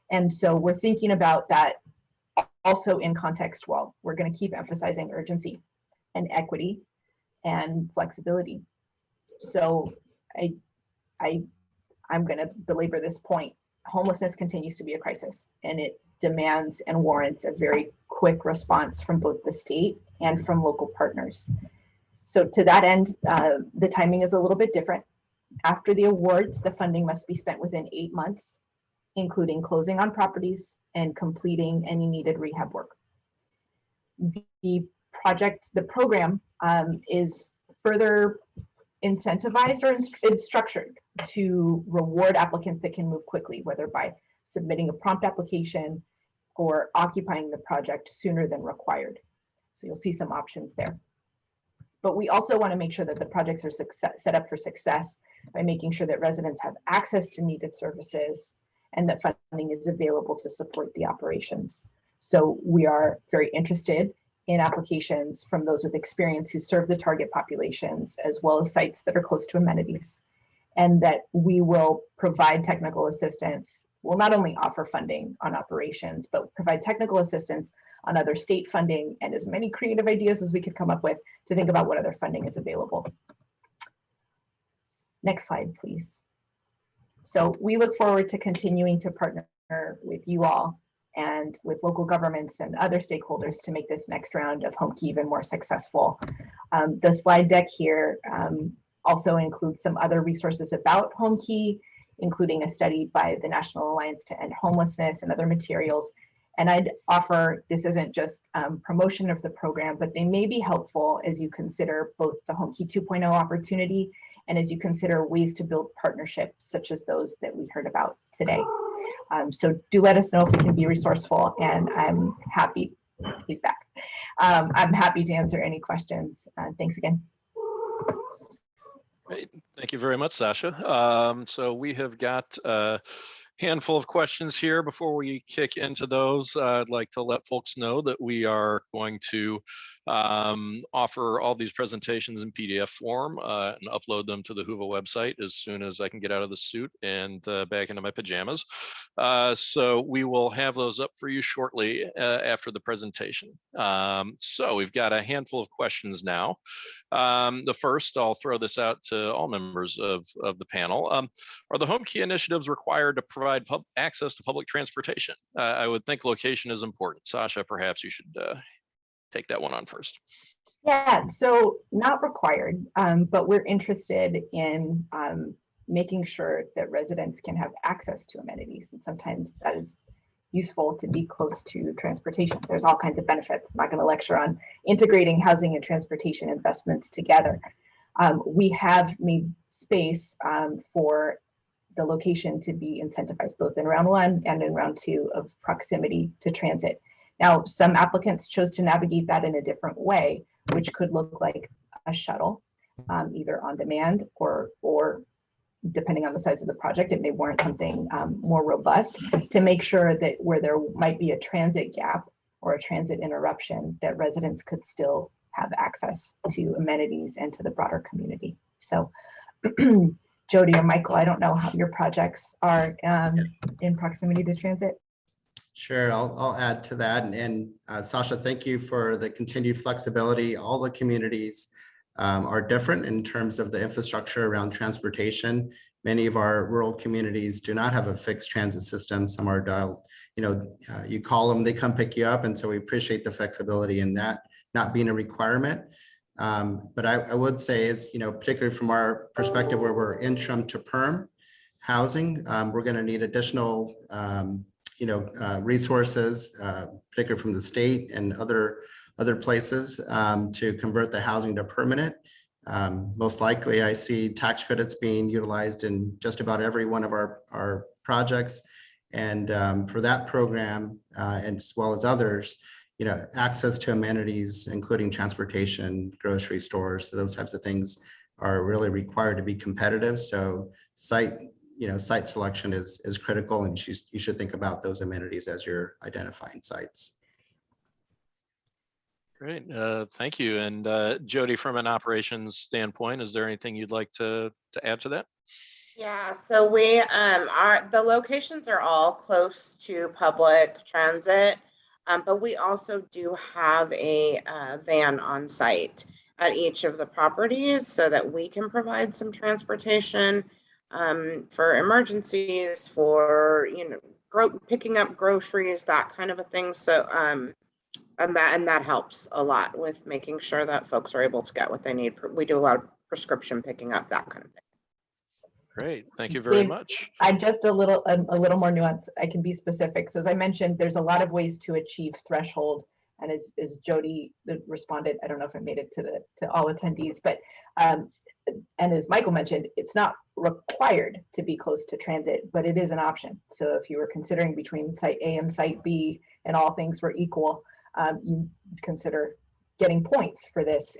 And so we're thinking about that also in context. Well, we're going to keep emphasizing urgency and equity and flexibility. So I'm going to belabor this point. Homelessness continues to be a crisis, and it demands and warrants a very quick response from both the state and from local partners. So to that end, the timing is a little bit different. After the awards, the funding must be spent within 8 months, including closing on properties and completing any needed rehab work. The program is further incentivized or it's structured to reward applicants that can move quickly, whether by submitting a prompt application or occupying the project sooner than required. So you'll see some options there. But we also want to make sure that the projects are set up for success by making sure that residents have access to needed services and that funding is available to support the operations. So we are very interested in applications from those with experience who serve the target populations, as well as sites that are close to amenities, and that we will provide technical assistance. We'll not only offer funding on operations, but provide technical assistance on other state funding and as many creative ideas as we could come up with to think about what other funding is available. Next slide, please. So we look forward to continuing to partner with you all and with local governments and other stakeholders to make this next round of HomeKey even more successful. The slide deck here also includes some other resources about HomeKey, including a study by the National Alliance to End Homelessness and other materials. And I'd offer, this isn't just promotion of the program, but they may be helpful as you consider both the HomeKey 2.0 opportunity and as you consider ways to build partnerships such as those that we heard about today. So do let us know if we can be resourceful, and I'm happy, he's back. I'm happy to answer any questions. Thanks again. Great. Thank you very much, Sasha. So we have got a handful of questions here. Before we kick into those, I'd like to let folks know that we are going to offer all these presentations in PDF form and upload them to the Whova website as soon as I can get out of the suit and back into my pajamas. So we will have those up for you shortly after the presentation. So we've got a handful of questions now. The first, I'll throw this out to all members of the panel. Are the HomeKey initiatives required to provide access to public transportation? I would think location is important. Sasha, perhaps you should take that one on first. Yeah, so not required, but we're interested in making sure that residents can have access to amenities. And sometimes that is useful to be close to transportation. There's all kinds of benefits. I'm not going to lecture on integrating housing and transportation investments together. We have made space for the location to be incentivized both in round one and in round two of proximity to transit. Now, some applicants chose to navigate that in a different way, which could look like a shuttle, either on demand or depending on the size of the project, it may warrant something more robust to make sure that where there might be a transit gap or a transit interruption, that residents could still have access to amenities and to the broader community. So Jody or Michael, I don't know how your projects are in proximity to transit. Sure, I'll add to that. And Sasha, thank you for the continued flexibility. All the communities are different in terms of the infrastructure around transportation. Many of our rural communities do not have a fixed transit system. Some are dialed, you call them, they come pick you up. And so we appreciate the flexibility in that not being a requirement. But I would say is, particularly from our perspective where we're interim to perm housing, we're going to need additional resources, particularly from the state and other places to convert the housing to permanent. Most likely, I see tax credits being utilized in just about every one of our projects. And for that program, and as well as others, access to amenities, including transportation, grocery stores, so those types of things are really required to be competitive. So site selection is critical, and you should think about those amenities as you're identifying sites. Great, thank you. And Jody, from an operations standpoint, is there anything you'd like to add to that? Yeah, so we are the locations are all close to public transit, but we also do have a van on site at each of the properties so that we can provide some transportation for emergencies, for picking up groceries, that kind of a thing. So and that helps a lot with making sure that folks are able to get what they need. We do a lot of prescription picking up, that kind of thing. Great, thank you very Dave, much. I just a little more nuance. I can be specific. So as I mentioned, there's a lot of ways to achieve threshold. And as Jody responded, I don't know if I made it to all attendees, but and as Michael mentioned, it's not required to be close to transit, but it is an option. So if you were considering between site A and site B and all things were equal, you consider getting points for this,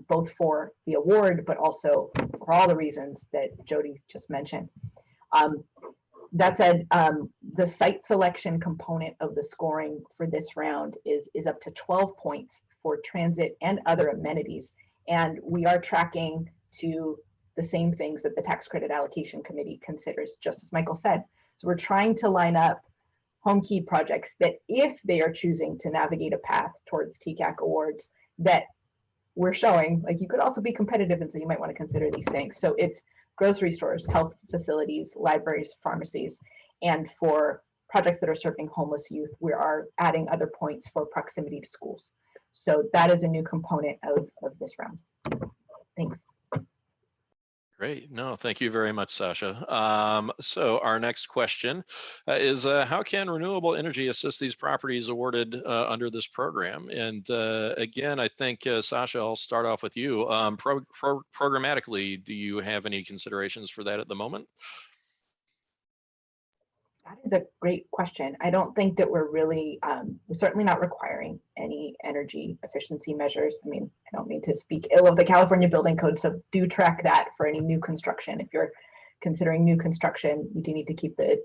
both for the award, but also for all the reasons that Jody just mentioned. That said, the site selection component of the scoring for this round is up to 12 points for transit and other amenities. And we are tracking to the same things that the tax credit allocation committee considers, just as Michael said. So we're trying to line up home key projects that if they are choosing to navigate a path towards TCAC awards, that we're showing, like, you could also be competitive, and so you might want to consider these things. So it's grocery stores, health facilities, libraries, pharmacies, and for projects that are serving homeless youth, we are adding other points for proximity to schools. So that is a new component of this round. Thanks. Great. No, thank you very much, Sasha. So our next question is how can renewable energy assist these properties awarded under this program? And again, I think, Sasha, I'll start off with you. Programmatically, do you have any considerations for that at the moment? That is a great question. I don't think that we're really, we're certainly not requiring any energy efficiency measures. I mean, I don't mean to speak ill of the California Building Code, so do track that for any new construction. If you're considering new construction, you do need to keep the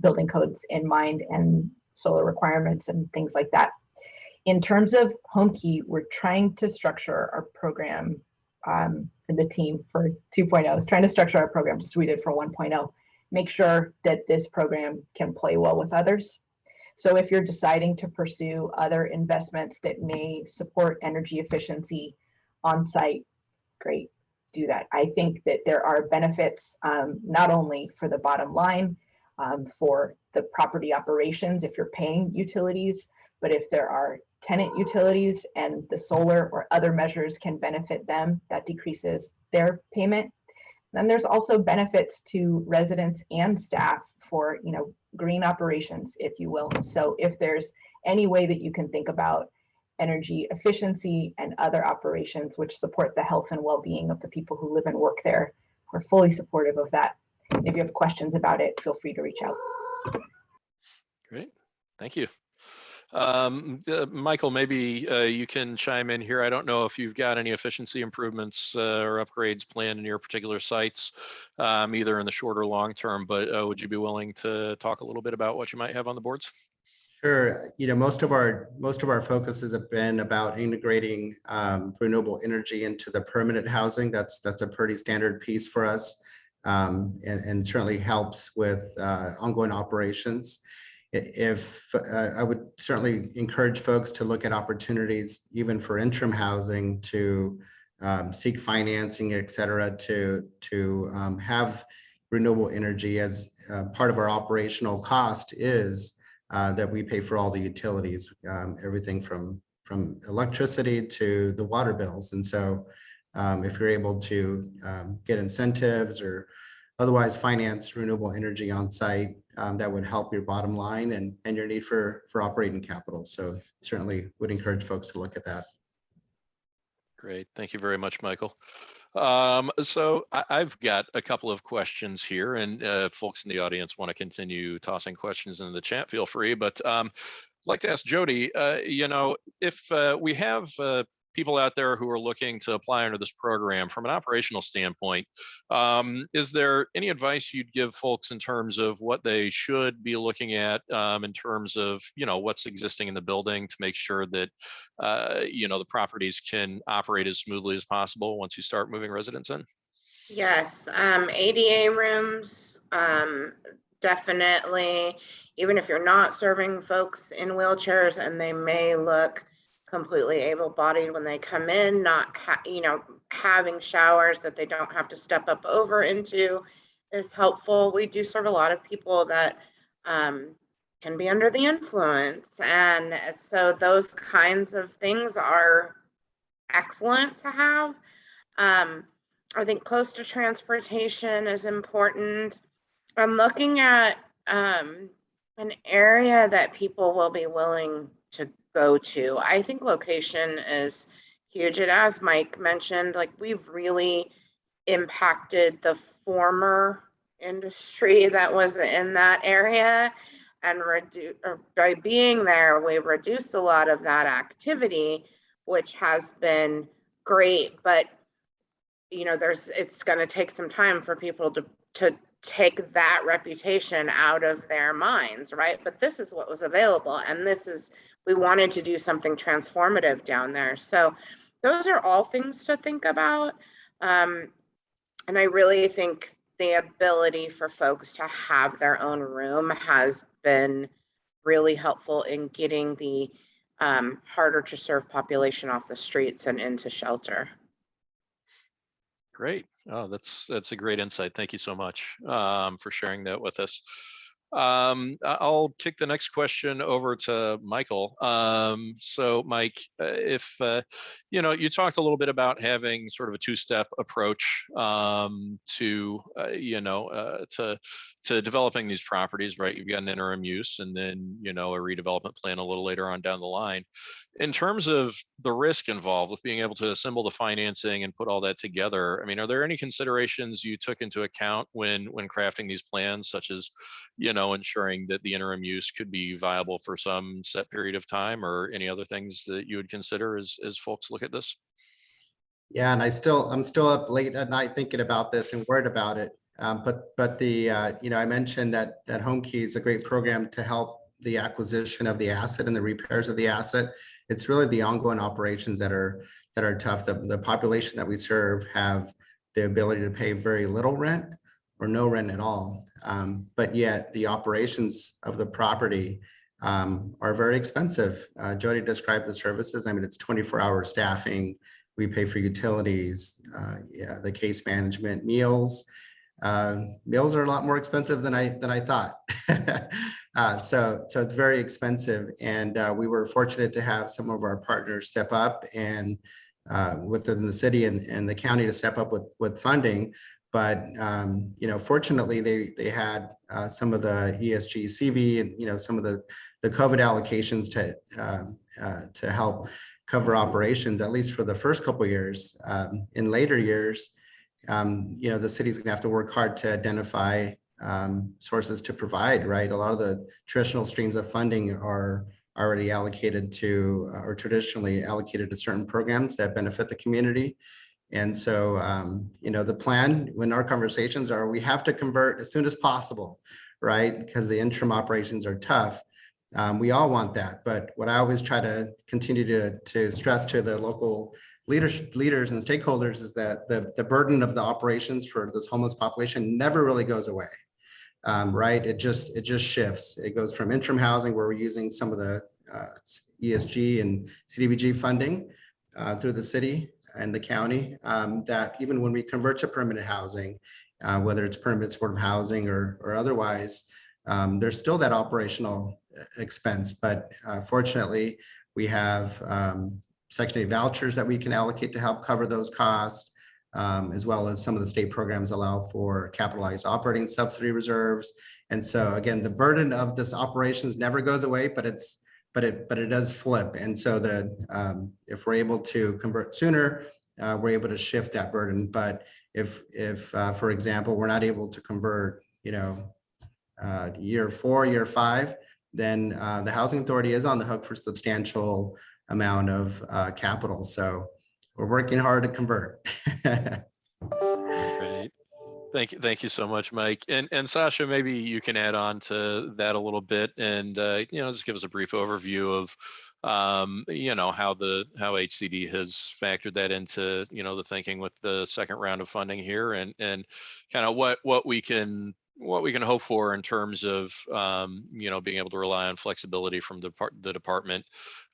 building codes in mind and solar requirements and things like that. In terms of home key, we're trying to structure our program, and the team for 2.0 is trying to structure our program just as we did for 1.0. Make sure that this program can play well with others. So if you're deciding to pursue other investments that may support energy efficiency on site, great, do that. I think that there are benefits not only for the bottom line, for the property operations if you're paying utilities, but if there are tenant utilities and the solar or other measures can benefit them, that decreases their payment. Then there's also benefits to residents and staff for, green operations, if you will. So if there's any way that you can think about energy efficiency and other operations which support the health and well-being of the people who live and work there, we're fully supportive of that. If you have questions about it, feel free to reach out. Great, thank you. Michael, maybe you can chime in here. I don't know if you've got any efficiency improvements or upgrades planned in your particular sites, either in the short or long term, but would you be willing to talk a little bit about what you might have on the boards? Sure. Most of our focuses have been about integrating renewable energy into the permanent housing. That's a pretty standard piece for us, and certainly helps with ongoing operations. If I would certainly encourage folks to look at opportunities even for interim housing to seek financing, et cetera, to have renewable energy as part of our operational cost is that we pay for all the utilities, everything from electricity to the water bills. And so if you're able to get incentives or otherwise finance renewable energy on site, that would help your bottom line and your need for operating capital. So certainly would encourage folks to look at that. Great, thank you very much, Michael. So I've got a couple of questions here, and if folks in the audience want to continue tossing questions in the chat, feel free. But I'd like to ask Jody, if we have people out there who are looking to apply under this program from an operational standpoint, is there any advice you'd give folks in terms of what they should be looking at in terms of, what's existing in the building to make sure that, the properties can operate as smoothly as possible once you start moving residents in? Yes, ADA rooms, definitely, even if you're not serving folks in wheelchairs and they may look completely able-bodied when they come in, not having showers that they don't have to step up over into is helpful. We do serve a lot of people that can be under the influence, and so those kinds of things are excellent to have. I think close to transportation is important. I'm looking at an area that people will be willing to go to. I think location is huge. And as Mike mentioned, like we've really impacted the former industry that was in that area, and by being there, we reduced a lot of that activity, which has been great. But it's going to take some time for people to take that reputation out of their minds, right? But this is what was available, and we wanted to do something transformative down there. So those are all things to think about. And I really think the ability for folks to have their own room has been really helpful in getting the harder to serve population off the streets and into shelter. Great. Oh, that's a great insight. Thank you so much for sharing that with us. I'll kick the next question over to Michael. So Mike, if you talked a little bit about having sort of a two-step approach to developing these properties, right? You've got an interim use and then a redevelopment plan a little later on down the line. In terms of the risk involved with being able to assemble the financing and put all that together, I mean, are there any considerations you took into account when crafting these plans, such as ensuring that the interim use could be viable for some set period of time, or any other things that you would consider as folks look at this? Yeah, and I'm still up late at night thinking about this and worried about it. But the I mentioned that HomeKey is a great program to help the acquisition of the asset and the repairs of the asset. It's really the ongoing operations that are tough. The population that we serve have the ability to pay very little rent or no rent at all. But yet the operations of the property are very expensive. Jody described the services. I mean, it's 24-hour staffing. We pay for utilities, the case management, meals. Meals are a lot more expensive than I thought. So it's very expensive. And we were fortunate to have some of our partners step up and within the city and the county to step up with funding. But fortunately, they had some of the ESG, CV, and some of the COVID allocations to help cover operations, at least for the first couple of years. In later years, the city's going to have to work hard to identify sources to provide, right? A lot of the traditional streams of funding are already allocated to, or traditionally allocated to certain programs that benefit the community. And so, the plan when our conversations are, we have to convert as soon as possible, right? Because the interim operations are tough. We all want that. But what I always try to continue to stress to the local leaders and stakeholders is that the burden of the operations for this homeless population never really goes away, right? It just shifts. It goes from interim housing, where we're using some of the ESG and CDBG funding through the city and the county, that even when we convert to permanent housing, whether it's permanent supportive housing or otherwise, there's still that operational expense. But fortunately, we have Section 8 vouchers that we can allocate to help cover those costs, as well as some of the state programs allow for capitalized operating subsidy reserves. And so again, the burden of this operations never goes away, but it does flip. And so that if we're able to convert sooner, we're able to shift that burden. But if for example, we're not able to convert, year 4, year 5, then the housing authority is on the hook for substantial amount of capital. So we're working hard to convert. Great. Thank you so much, Mike. And Sasha, maybe you can add on to that a little bit and just give us a brief overview you know, how HCD has factored that into, you know, the thinking with the second round of funding here, and kind of what we can hope for in terms of, you know, being able to rely on flexibility from the department,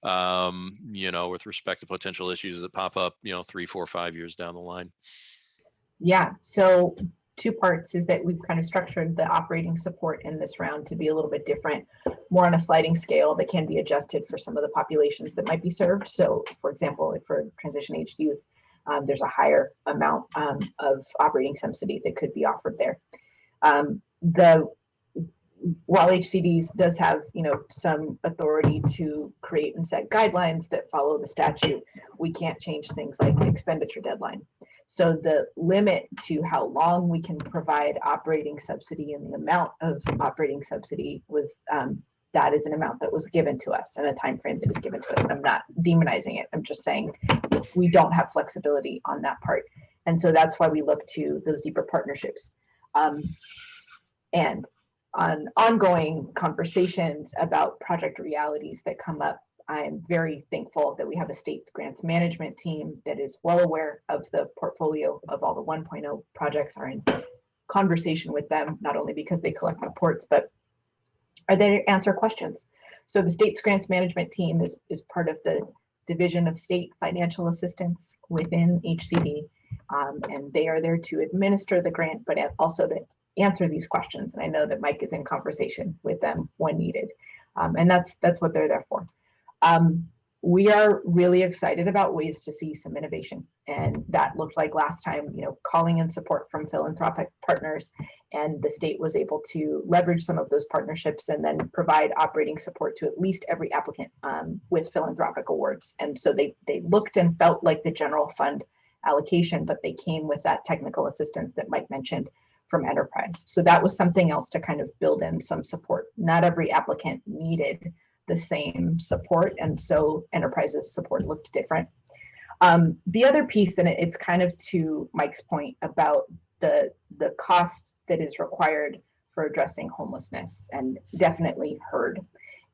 you know, with respect to potential issues that pop up, you know, 3, 4, 5 years down the line. Yeah, so two parts is that we've kind of structured the operating support in this round to be a little bit different, more on a sliding scale that can be adjusted for some of the populations that might be served. So for example, for transition aged youth, there's a higher amount of operating subsidy that could be offered there. While HCDs does have, you know, some authority to create and set guidelines that follow the statute, we can't change things like the expenditure deadline. So the limit to how long we can provide operating subsidy and the amount of operating subsidy was that is an amount that was given to us and a time frame that is given to us. And I'm not demonizing it. I'm just saying we don't have flexibility on that part. And so that's why we look to those deeper partnerships. And on ongoing conversations about project realities that come up, I'm very thankful that we have a state grants management team that is well aware of the portfolio of all the 1.0 projects, are in conversation with them, not only because they collect reports, but are there to answer questions. So the state's grants management team is part of the Division of State Financial Assistance within HCD, and they are there to administer the grant, but also to answer these questions. And I know that Mike is in conversation with them when needed. And that's what they're there for. We are really excited about ways to see some innovation. And that looked like last time, you know, calling in support from philanthropic partners, and the state was able to leverage some of those partnerships and then provide operating support to at least every applicant with philanthropic awards. And so they looked and felt like the general fund allocation, but they came with that technical assistance that Mike mentioned from enterprise. So that was something else to kind of build in some support. Not every applicant needed the same support, and so enterprise's support looked different. The other piece, and it's kind of to Mike's point about the cost that is required for addressing homelessness, and definitely heard.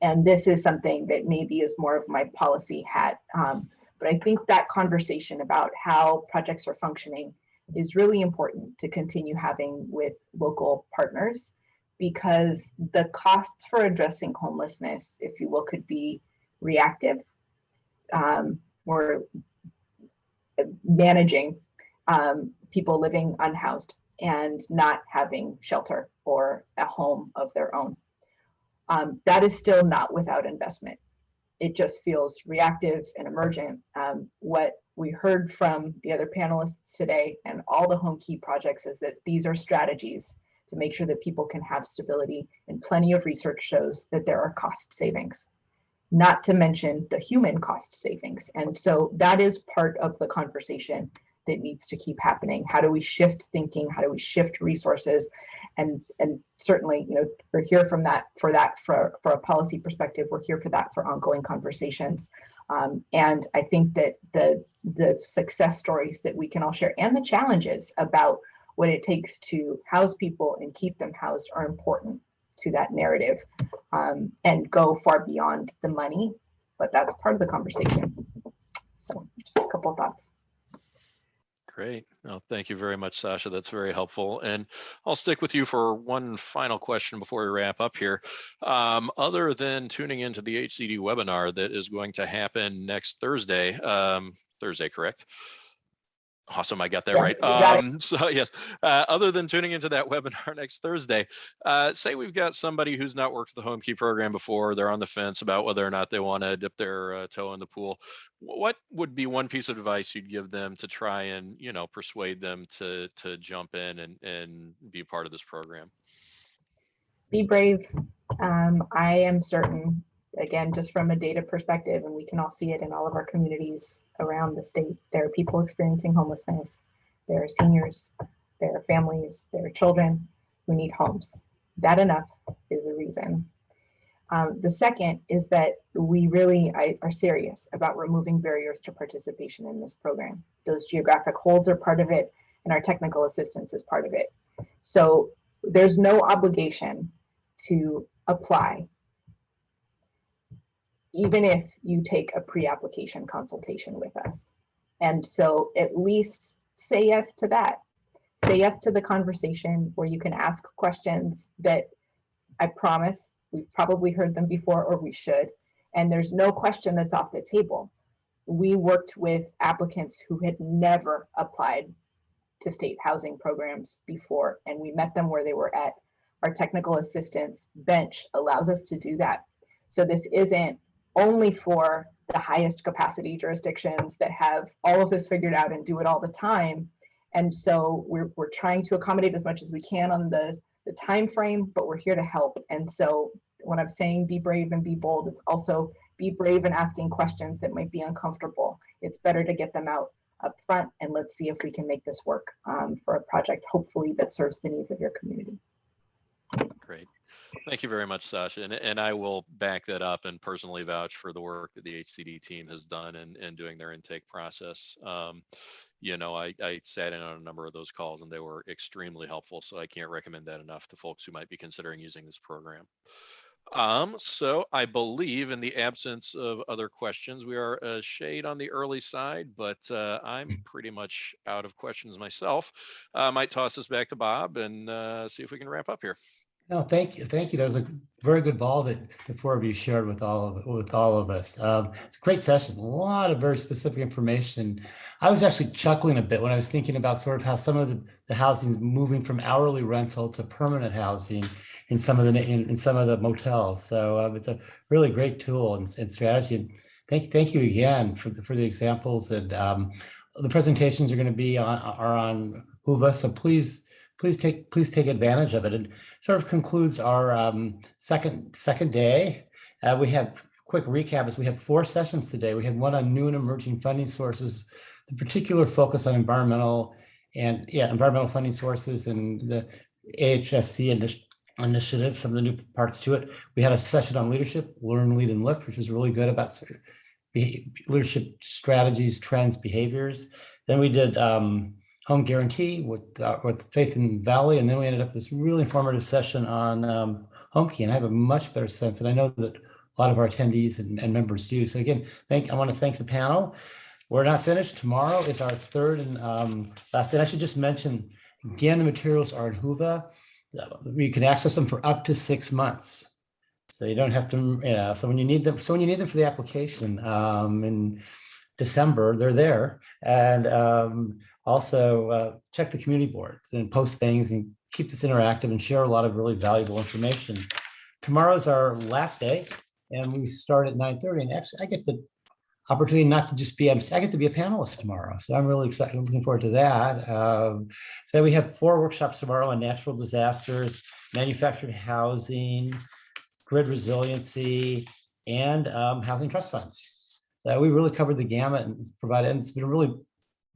And this is something that maybe is more of my policy hat, but I think that conversation about how projects are functioning is really important to continue having with local partners, because the costs for addressing homelessness, if you will, could be reactive or managing people living unhoused and not having shelter or a home of their own. That is still not without investment. It just feels reactive and emergent. What we heard from the other panelists today and all the home key projects is that these are strategies to make sure that people can have stability, and plenty of research shows that there are cost savings, not to mention the human cost savings. And so that is part of the conversation that needs to keep happening. How do we shift thinking? How do we shift resources? And certainly, you know, we're here from that for a policy perspective. We're here for that for ongoing conversations. And I think that the success stories that we can all share and the challenges about what it takes to house people and keep them housed are important to that narrative, and go far beyond the money, but that's part of the conversation. So just a couple of thoughts. Great. Well, thank you very much, Sasha. That's very helpful. And I'll stick with you for one final question before we wrap up here. Other than tuning into the HCD webinar that is going to happen next Thursday, Thursday, correct? Awesome, I got that Yes, right. So yes, other than tuning into that webinar next Thursday, say we've got somebody who's not worked the Home Key program before, they're on the fence about whether or not they want to dip their toe in the pool. What would be one piece of advice you'd give them to try and, you know, persuade them to jump in and be part of this program? Be brave. I am certain, again, just from a data perspective, and we can all see it in all of our communities around the state, there are people experiencing homelessness. There are seniors, there are families, there are children who need homes. That enough is a reason. The second is that we really are serious about removing barriers to participation in this program. Those geographic holds are part of it, and our technical assistance is part of it. So there's no obligation to apply. even if you take a pre-application consultation with us. And so at least say yes to that. Say yes to the conversation where you can ask questions that I promise we've probably heard them before, or we should. And there's no question that's off the table. We worked with applicants who had never applied to state housing programs before, and we met them where they were at. Our technical assistance bench allows us to do that. So this isn't only for the highest capacity jurisdictions that have all of this figured out and do it all the time. And so we're trying to accommodate as much as we can on the time frame, but we're here to help. And so when I'm saying be brave and be bold, it's also be brave in asking questions that might be uncomfortable. It's better to get them out up front, and let's see if we can make this work for a project, hopefully, that serves the needs of your community. Great. Thank you very much, Sasha. And I will back that up and personally vouch for the work that the HCD team has done in doing their intake process. You know, I sat in on a number of those calls and they were extremely helpful. So I can't recommend that enough to folks who might be considering using this program. So I believe in the absence of other questions, we are a shade on the early side, but I'm pretty much out of questions myself. I might toss this back to Bob and see if we can wrap up here. No, thank you. Thank you. That was a very good ball that the four of you shared with all of us. It's a great session. A lot of very specific information. I was actually chuckling a bit when I was thinking about sort of how some of the housing is moving from hourly rental to permanent housing in some of the motels. So it's a really great tool and strategy. And thank you again for the examples. And the presentations are going to be on Whova. So please take advantage of it. And sort of concludes our second day. We have quick recap is we have 4 sessions today. We had one on new and emerging funding sources, the particular focus on environmental funding sources and the AHSC initiative, some of the new parts to it. We had a session on leadership, learn, lead, and lift, which was really good about leadership strategies, trends, behaviors. Then we did home guarantee with Faith in Valley, and then we ended up with this really informative session on HomeKey, and I have a much better sense, and I know that a lot of our attendees and members do. So again, I want to thank the panel. We're not finished. Tomorrow is our third and last day. And I should just mention again, the materials are in Whova. You can access them for up to 6 months, so you don't have to. So when you need them for the application in December, they're there. And also check the community board and post things and keep this interactive and share a lot of really valuable information. Tomorrow's our last day, and we start at 9:30. And actually, I get the opportunity not to just be, I get to be a panelist tomorrow. So I'm really excited, looking forward to that. So we have 4 workshops tomorrow on natural disasters, manufactured housing, grid resiliency, and housing trust funds. So we really covered the gamut and provided, and it's been really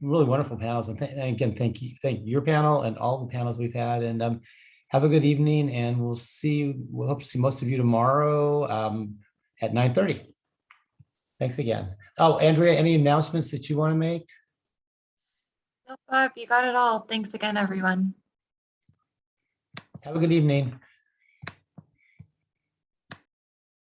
wonderful panels. And again, thank your panel and all the panels we've had. And have a good evening, and we'll hope to see most of you tomorrow at 9:30. Thanks again. Oh, Andrea, any announcements that you want to make? No, Bob, you got it all. Thanks again, everyone. Have a good evening.